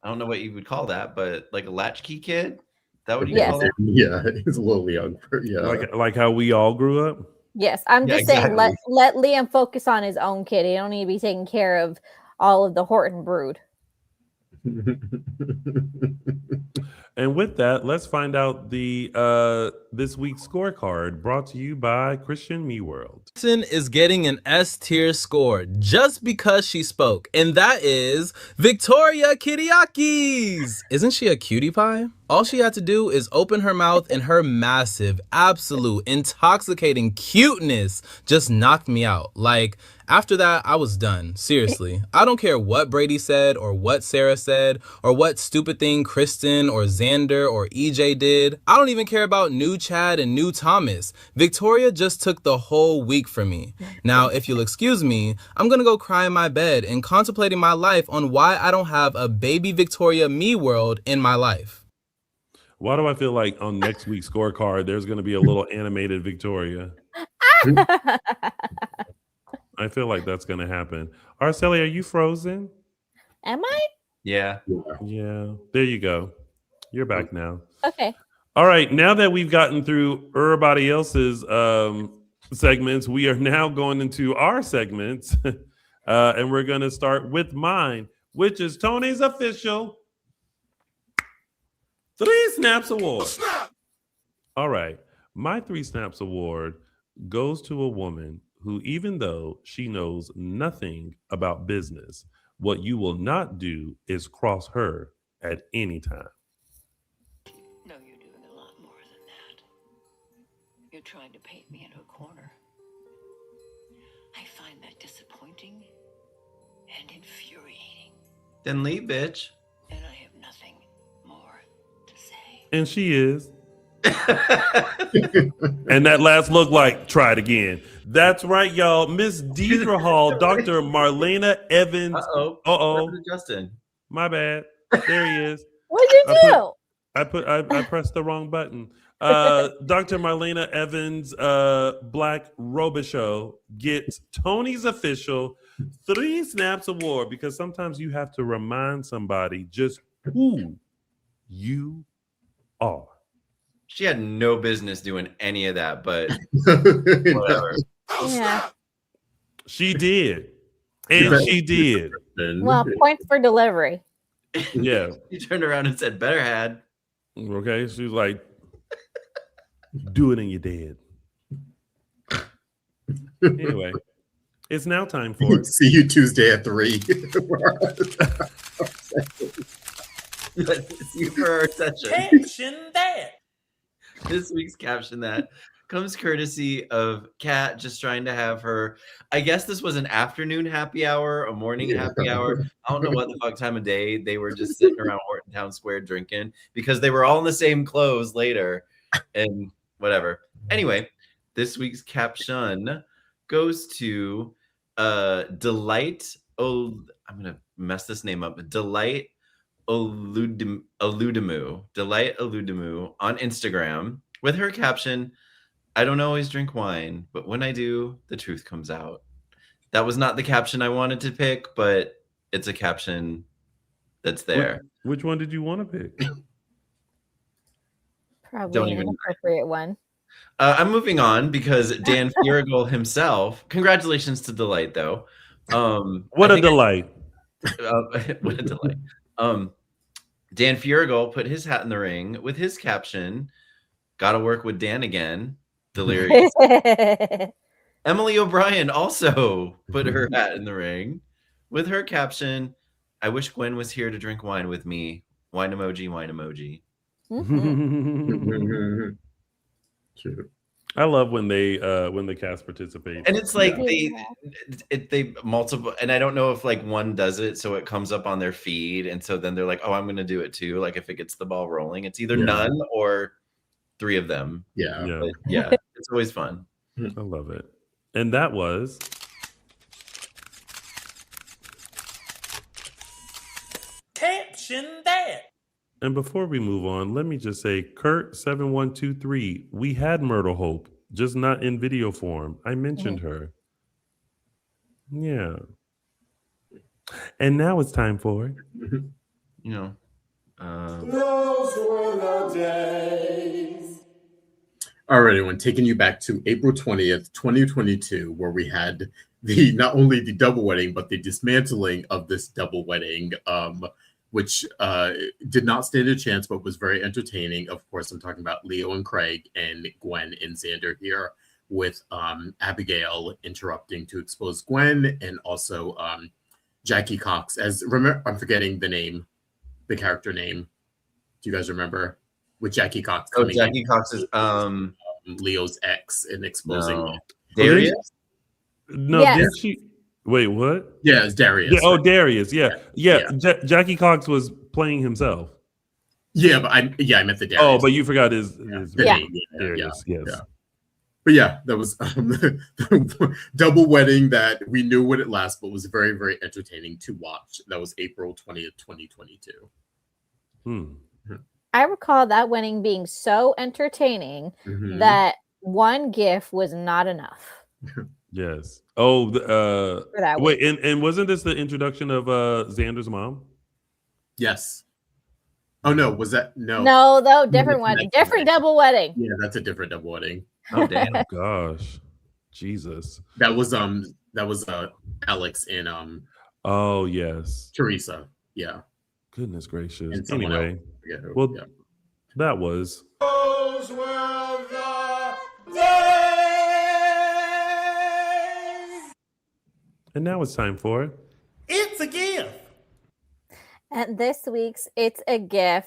don't know what you would call that, but like a latchkey kid. That what you call that? Yeah, he's a little young. Yeah, like how we all grew up. Yes, I'm just saying. Let Liam focus on his own kid. He don't need to be taking care of all of the Horton brood. And with that, let's find out the this week's scorecard brought to you by Christian Me World. Kristen is getting an S tier score just because she spoke, and that is Victoria Kiriakis. Isn't she a cutie pie? All she had to do is open her mouth and her massive, absolute, intoxicating cuteness just knocked me out. Like, after that, I was done. Seriously. I don't care what Brady said or what Sarah said or what stupid thing Kristen or Xander or EJ did. I don't even care about new Chad and new Thomas. Victoria just took the whole week from me. Now, if you'll excuse me, I'm gonna go cry in my bed and contemplating my life on why I don't have a baby Victoria Me World in my life. Why do I feel like on next week's scorecard, there's going to be a little animated Victoria? I feel like that's going to happen. Araceli, are you frozen? Am I? Yeah. Yeah. There you go. You're back now. Okay. All right. Now that we've gotten through everybody else's segments, we are now going into our segments. And we're going to start with mine, which is Tony's official 3 Snaps Award. All right. My 3 Snaps Award goes to a woman who, even though she knows nothing about business, what you will not do is cross her at any time. No, you're doing a lot more than that. You're trying to paint me into a corner. I find that disappointing and infuriating. Then leave, bitch. And I have nothing more to say. And she is. And that last look like, try it again. That's right, y'all. Miss Deidre Hall, Dr. Marlena Evans. Uh-oh. Justin. My bad. There he is. What'd you do? I pressed the wrong button. Dr. Marlena Evans, Black Robichaux gets Tony's official 3 Snaps Award, because sometimes you have to remind somebody just who you are. She had no business doing any of that, but whatever. Yeah. She did. And she did. Well, points for delivery. Yeah. He turned around and said, better had. Okay. She was like, do it and you're dead. Anyway, it's now time for See you Tuesday at 3. See you for our session. Caption that. This week's Caption That comes courtesy of Kat just trying to have her, I guess this was an afternoon happy hour, a morning happy hour. I don't know what the fuck time of day they were just sitting around Horton Town Square drinking, because they were all in the same clothes later and whatever. Anyway, this week's Caption goes to Delight. I'm going to mess this name up. Delight Oludimu on Instagram with her caption, I don't always drink wine, but when I do, the truth comes out. That was not the caption I wanted to pick, but it's a caption that's there. Which one did you want to pick? Probably an appropriate one. I'm moving on because Dan Furigal himself, congratulations to Delight though. What a delight. What a delay. Dan Furigal put his hat in the ring with his caption, "Gotta work with Dan again." Delirious. Emily O'Brien also put her hat in the ring with her caption, "I wish Gwen was here to drink wine with me. Wine emoji, wine emoji." I love when the cast participates. And it's like they multiple, and I don't know if like one does it so it comes up on their feed, and so then they're like, oh, I'm gonna do it too. Like if it gets the ball rolling, it's either none or three of them. But it's always fun. I love it. And that was Caption that. And before we move on, let me just say, Kurt7123, we had Myrtle Hope, just not in video form. I mentioned her. Yeah. And now it's time for, those were the days. All right, everyone, taking you back to April 20th, 2022, where we had not only the double wedding, but the dismantling of this double wedding, which did not stand a chance, but was very entertaining. Of course, I'm talking about Leo and Craig and Gwen and Xander here, with Abigail interrupting to expose Gwen, and also Jackie Cox. I'm forgetting the character name. Do you guys remember? With Jackie Cox coming Jackie Cox is Leo's ex and exposing Darius? No, did she? Wait, what? Yeah, it's Darius. Oh, Darius. Yeah. Jackie Cox was playing himself. Yeah, but I meant the Darius. Oh, but you forgot his name. Darius. Yes. Yeah. But yeah, that was double wedding that we knew would it last, but was very, very entertaining to watch. That was April 20th, 2022. I recall that wedding being so entertaining that one GIF was not enough. Yes. Oh, for that wait, and wasn't this the introduction of Xander's mom? Yes. Oh no, was that no? No, though, different wedding, different double wedding. Yeah, that's a different double wedding. Oh damn! Oh, gosh, Jesus. That was Alex and Oh yes, Teresa. Yeah. Goodness gracious. And Anyway, well, that was. Those were the days. And now it's time for. It's a gift. And this week's It's a GIF.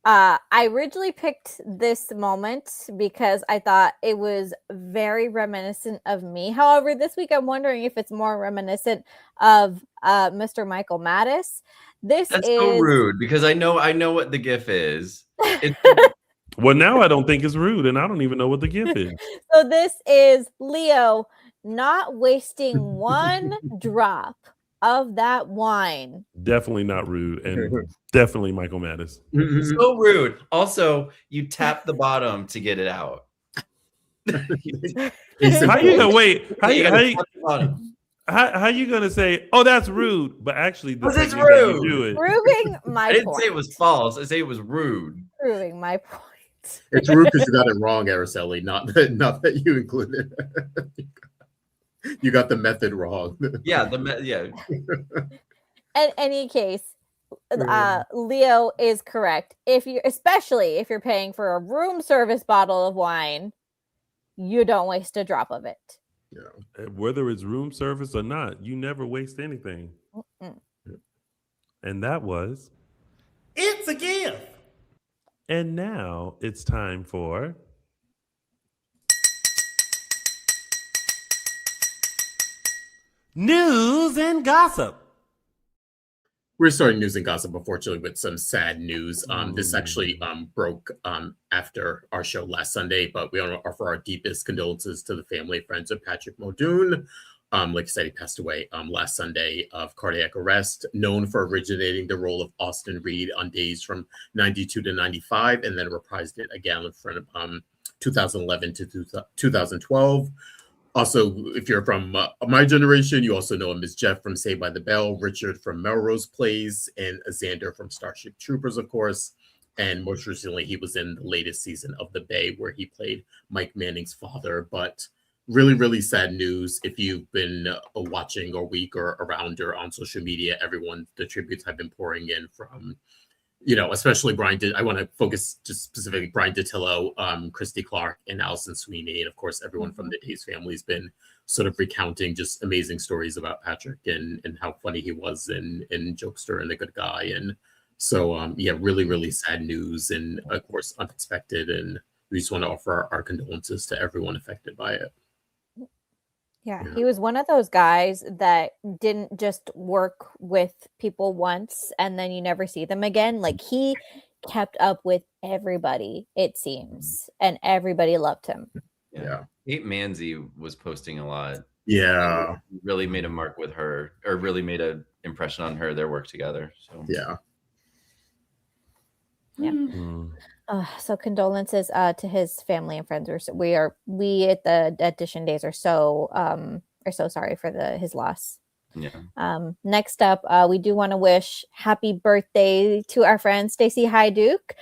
I originally picked this moment because I thought it was very reminiscent of me. However, this week I'm wondering if it's more reminiscent of Mr. Michael Mattis. That's so rude because I know what the GIF is. Well, now I don't think it's rude, and I don't even know what the GIF is. So this is Leo not wasting one drop of that wine. Definitely not rude, and definitely Michael Mattis. So rude. Also, you tap the bottom to get it out. How you gonna wait? How you gonna say, "Oh, that's rude"? But actually, it's rude. You do it. Proving my I didn't point. say it was false. I say it was rude. Proving my point. It's rude because you got it wrong, Araceli. Not that you included. You got the method wrong. Yeah, In any case, Leo is correct. Especially if you're paying for a room service bottle of wine, you don't waste a drop of it. Yeah. Whether it's room service or not, you never waste anything. And that was. It's a gift. And now it's time for. News and gossip. We're starting news and gossip, unfortunately, with some sad news. This actually broke after our show last Sunday, but we want to offer our deepest condolences to the family and friends of Patrick Muldoon. Like I said, he passed away last Sunday of cardiac arrest, known for originating the role of Austin Reed on Days from 92 to 95, and then reprised it again from 2011 to 2012. Also, if you're from my generation, you also know him as Jeff from Saved by the Bell, Richard from Melrose Place, and Xander from Starship Troopers, of course. And most recently, he was in the latest season of The Bay, where he played Mike Manning's father. But really, really sad news. If you've been watching or week or around or on social media, the tributes have been pouring in from, especially Brian. I want to focus just specifically Brian Dittillo, Christy Clark, and Allison Sweeney, and of course everyone from the Days family has been sort of recounting just amazing stories about Patrick and how funny he was and jokester and a good guy. And so really, really sad news, and of course unexpected. And we just want to offer our condolences to everyone affected by it. Yeah, he was one of those guys that didn't just work with people once and then you never see them again. Like, he kept up with everybody, it seems, and everybody loved him. Yeah. Kate Manzi was posting a lot. Yeah. Really made a mark with her, or really made an impression on her, their work together. So yeah. So condolences to his family and friends. We at the Dishin Days are so sorry for his loss. Yeah. Next up, we do want to wish happy birthday to our friend Stacey Hyduke,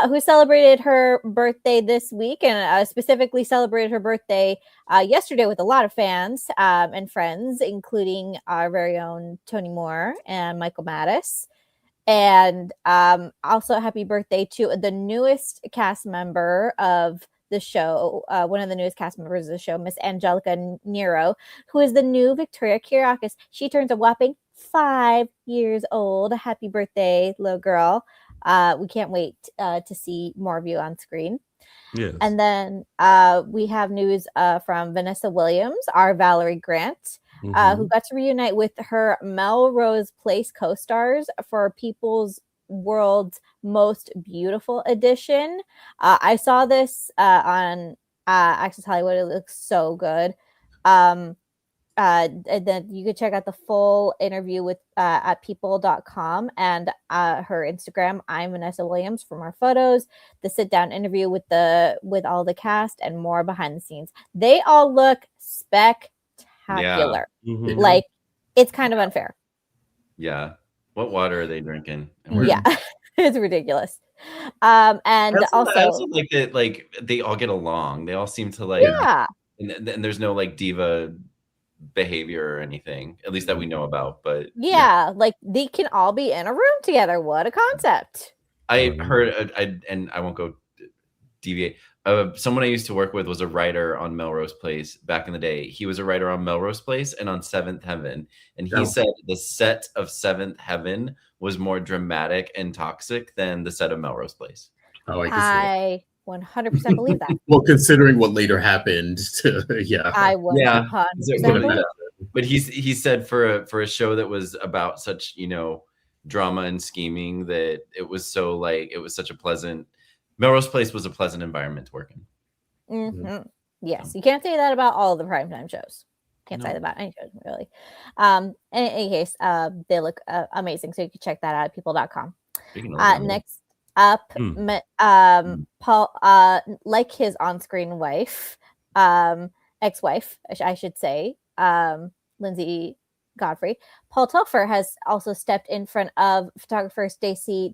who celebrated her birthday this week, and specifically celebrated her birthday yesterday with a lot of fans and friends, including our very own Tony Moore and Michael Mattis. And also happy birthday to the newest cast member of the show, one of the newest cast members of the show, Miss Angelica Nero, who is the new Victoria Kiriakis. She turns a whopping 5 years old. Happy birthday, little girl. We can't wait to see more of you on screen. Yes. And then we have news from Vanessa Williams, our Valerie Grant, who got to reunite with her Melrose Place co-stars for People's World's Most Beautiful edition. I saw this on Access Hollywood. It looks so good. And then you could check out the full interview with at people.com and her Instagram. I'm Vanessa Williams for more photos, the sit-down interview with all the cast, and more behind the scenes. They all look spectacular. Like, it's kind of unfair. Yeah. What water are they drinking? Yeah. It's ridiculous. And I also like that, like, they all get along. They all seem to and there's no like diva behavior or anything, at least that we know about. But like, they can all be in a room together. What a concept. I heard, and I won't go deviate. Someone I used to work with was a writer on Melrose Place back in the day. He was a writer on Melrose Place and on Seventh Heaven. And he said the set of Seventh Heaven was more dramatic and toxic than the set of Melrose Place. Oh, I 100% believe that. Well, considering what later happened, I would 100% believe. But he said for a show that was about such, drama and scheming, that it was such a pleasant. Melrose Place was a pleasant environment to work in. Yes, you can't say that about all the primetime shows. Can't say that about any shows, really. In any case, they look amazing, so you can check that out at people.com. Next up, Paul, like his on-screen wife, ex-wife, I should say, Lindsay Godfrey, Paul Telfer has also stepped in front of photographer Stacey's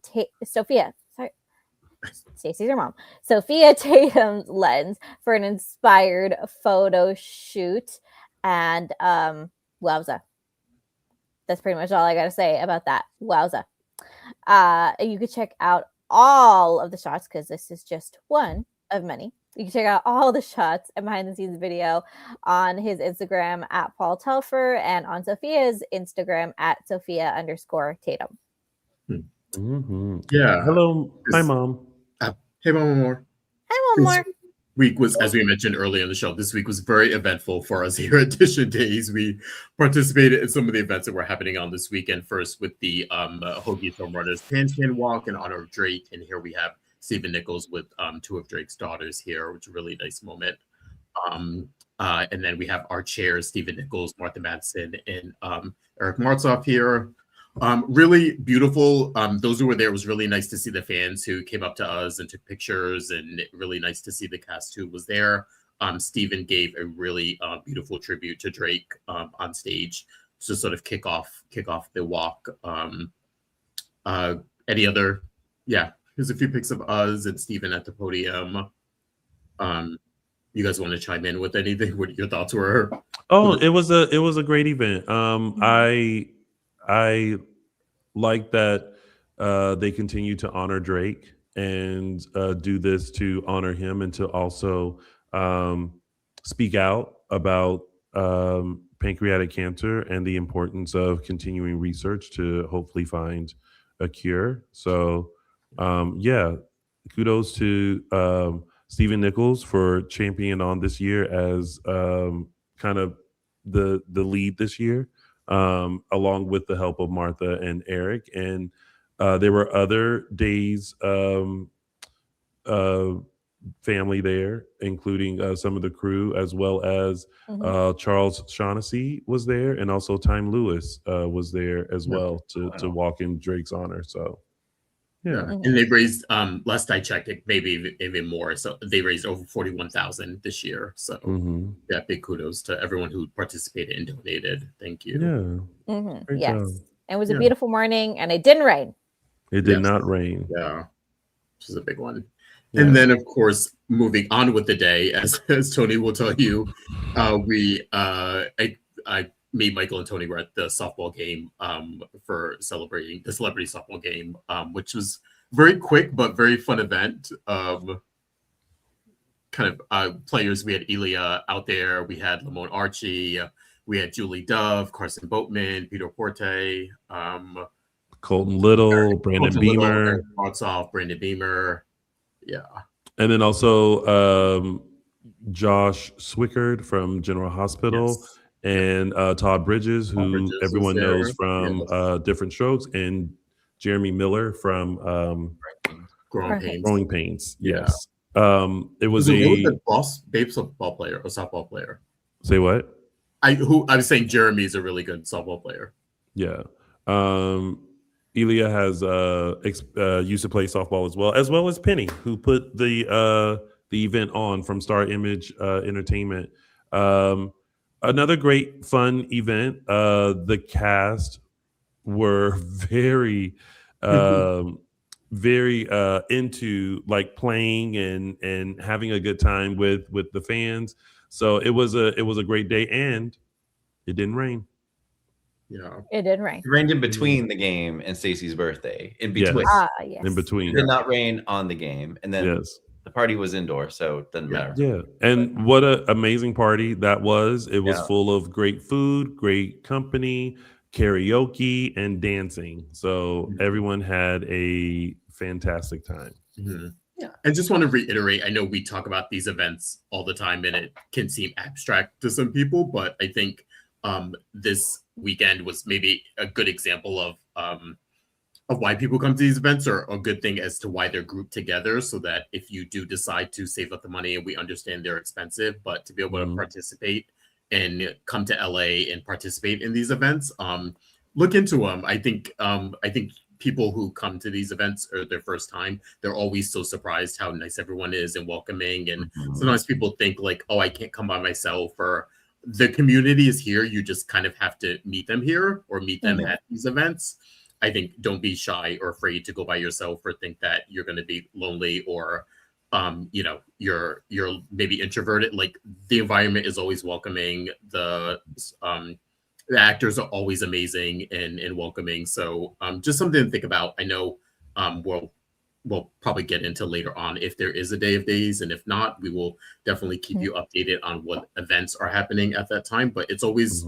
her mom, Sophia Tatum's lens for an inspired photo shoot. And wowza. That's pretty much all I gotta say about that. Wowza. You could check out all of the shots, because this is just one of many. You can check out all the shots and behind the scenes video on his Instagram at Paul Telfer, and on Sophia's Instagram at Sophia_Tatum. Yeah. Hello. Hi, Mom. Hey, Mama Moore. Hi, Mama Moore. Week was, as we mentioned earlier in the show, this week was very eventful for us here at Dishin Days. We participated in some of the events that were happening on this weekend. First with the Hoagie Film Runners Can Walk in honor of Drake, and here we have Stephen Nichols with two of Drake's daughters here, which is a really nice moment. And then we have our chairs, Stephen Nichols, Martha Madsen, and Eric Martzoff here. Really beautiful. Those who were there, was really nice to see the fans who came up to us and took pictures, and really nice to see the cast who was there. Stephen gave a really beautiful tribute to Drake on stage to sort of kick off the walk. Any other? Yeah, here's a few pics of us and Stephen at the podium. You guys want to chime in with anything? What your thoughts were? Oh, it was a great event. I like that they continue to honor Drake and do this to honor him and to also speak out about pancreatic cancer and the importance of continuing research to hopefully find a cure. So, yeah, kudos to Stephen Nichols for championing on this year as kind of the lead this year, along with the help of Martha and Eric. And there were other days family there, including some of the crew, as well as Charles Shaughnessy was there, and also Time Lewis was there as well to walk in Drake's honor. So, yeah. And they raised, last I checked, it maybe even more. So they raised over 41,000 this year. So yeah, big kudos to everyone who participated and donated. Thank you. Yeah. Yes. job. It was a beautiful morning, and it didn't rain. It did not rain. Yeah, which is a big one. Yeah. And then, of course, moving on with the day, as Tony will tell you, me, Michael, and Tony were at the softball game for celebrating the celebrity softball game, which was very quick but very fun event. Players, we had Elia out there, we had Lamone Archie, we had Julie Dove, Carson Boatman, Peter Porte, Colton Little, Brandon Beamer, Brandon Beamer. Yeah. And then also Josh Swickard from General Hospital, and Todd Bridges, who everyone knows from Different Strokes, and Jeremy Miller from Growing Pains. Yes. It was a softball player or softball player. Say what? I was saying Jeremy is a really good softball player. Yeah. Elia has used to play softball as well as Penny, who put the event on from Star Image Entertainment. Another great fun event. The cast were very very into like playing and having a good time with the fans. So it was a great day, and it didn't rain. Yeah, it did rain. It rained in between the game and Stacey's birthday. In between, yes. In between, it did not rain on the game, and then the party was indoor, so it doesn't matter. Yeah, and what an amazing party that was! It was full of great food, great company, karaoke, and dancing. So everyone had a fantastic time. Yeah, and just want to reiterate, I know we talk about these events all the time, and it can seem abstract to some people, but I think this weekend was maybe a good example of why people come to these events, or a good thing as to why they're grouped together, so that if you do decide to save up the money, and we understand they're expensive, but to be able to participate and come to LA and participate in these events, look into them. I think people who come to these events or their first time, they're always so surprised how nice everyone is and welcoming. And sometimes people think like, oh, I can't come by myself, or the community is here. You just kind of have to meet them here or meet them at these events. I think don't be shy or afraid to go by yourself, or think that you're going to be lonely, or you're maybe introverted. Like, the environment is always welcoming. The actors are always amazing and welcoming. So just something to think about. I know we'll probably get into later on if there is a Day of Days, and if not, we will definitely keep you updated on what events are happening at that time. But it's always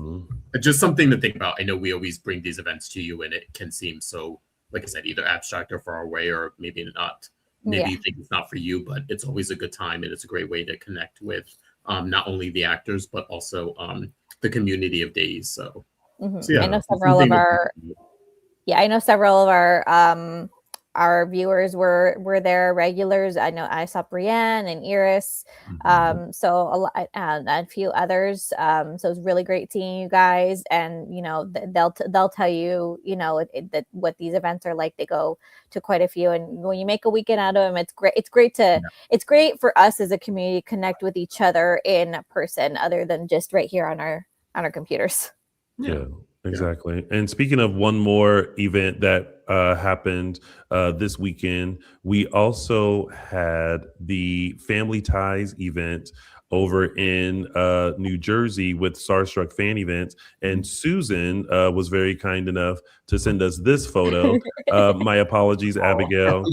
just something to think about. I know we always bring these events to you, and it can seem so, like I said, either abstract or far away, or maybe not. Maybe you think it's not for you, but it's always a good time, and it's a great way to connect with not only the actors, but also the community of Days. So, I know several of our viewers were there, regulars. I know I saw Brienne and Iris, so a lot, and a few others. So it was really great seeing you guys, and they'll tell you that what these events are like. They go to quite a few, and when you make a weekend out of them, it's great. It's great for us as a community to connect with each other in person, other than just right here on our computers. Yeah. Exactly. And speaking of one more event that happened this weekend, we also had the Family Ties event over in New Jersey with Starstruck fan events. And Susan was very kind enough to send us this photo. My apologies, Abigail,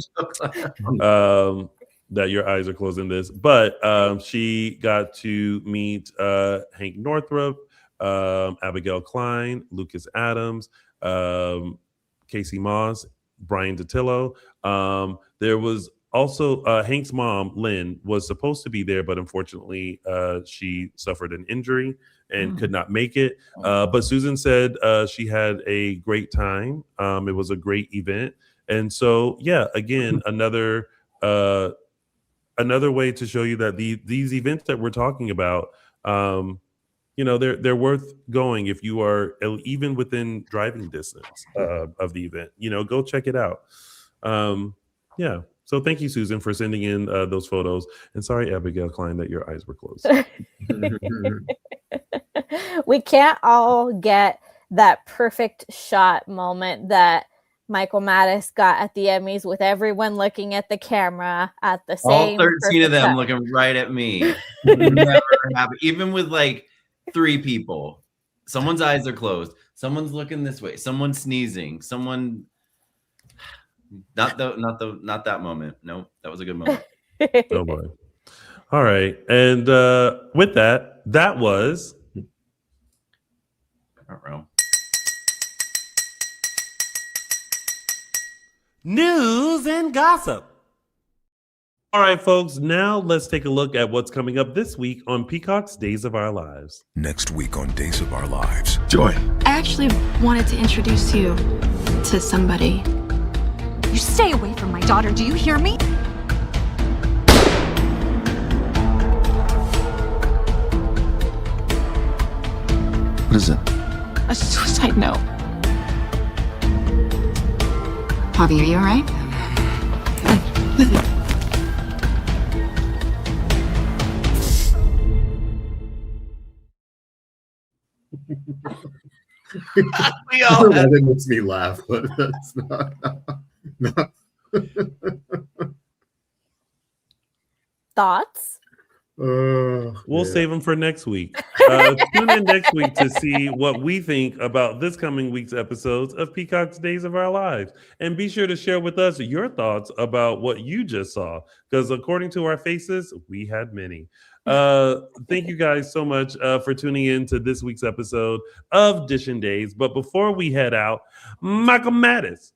that your eyes are closing this. But she got to meet Hank Northrup, Abigail Klein, Lucas Adams, Casey Moss, Brian DiTillo. There was also Hank's mom, Lynn, was supposed to be there, but unfortunately she suffered an injury and could not make it. But Susan said she had a great time. It was a great event. And so, yeah, again, another way to show you that these events that we're talking about, they're worth going if you are even within driving distance of the event. Go check it out. Yeah. So thank you, Susan, for sending in those photos. And sorry, Abigail Klein, that your eyes were closed. We can't all get that perfect shot moment that Michael Mattis got at the Emmys with everyone looking at the camera at the same. All 13 of them time. looking right at me. Never happen. Even with like 3 people, someone's eyes are closed. Someone's looking this way. Someone's sneezing. Someone. Not that moment. No, that was a good moment. Oh boy. All right. And with that was news and gossip. All right, folks, now let's take a look at what's coming up this week on Peacock's Days of Our Lives. Next week on Days of Our Lives. Joy. I actually wanted to introduce you to somebody. You stay away from my daughter, do you hear me? What is it? A suicide note. Bobby, are you all right? We all that makes me laugh, but that's not. Thoughts? We'll save them for next week. Tune in next week to see what we think about this coming week's episodes of Peacock's Days of Our Lives. And be sure to share with us your thoughts about what you just saw, because according to our faces, we had many. Thank you guys so much for tuning in to this week's episode of Dishin Days. But before we head out, Michael Mattis,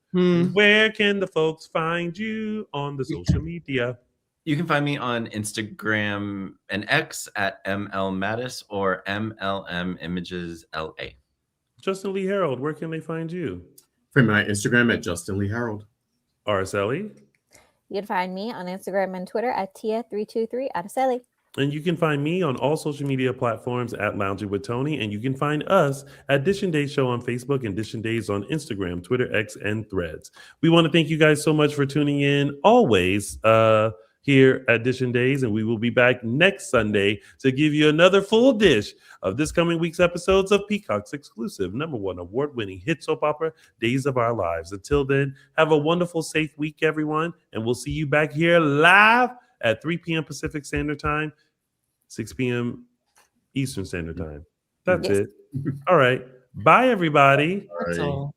where can the folks find you on the social media? You can find me on Instagram and X at MLMattis or MLM Images LA. Justin Lee Hareld, where can they find you? Find my Instagram at Justin Lee Hareld. Araceli? You can find me on Instagram and Twitter at Tia323 Araceli. And you can find me on all social media platforms at Lounging with Tony. And you can find us at Dishin Days Show on Facebook and Dishin Days on Instagram, Twitter, X, and Threads. We want to thank you guys so much for tuning in always here at Dishin Days. And we will be back next Sunday to give you another full dish of this coming week's episodes of Peacock's exclusive #1 award-winning hit soap opera, Days of Our Lives. Until then, have a wonderful, safe week, everyone. And we'll see you back here live at 3 p.m. Pacific Standard Time, 6 p.m. Eastern Standard Time. That's it. All right. Bye, everybody. That's all.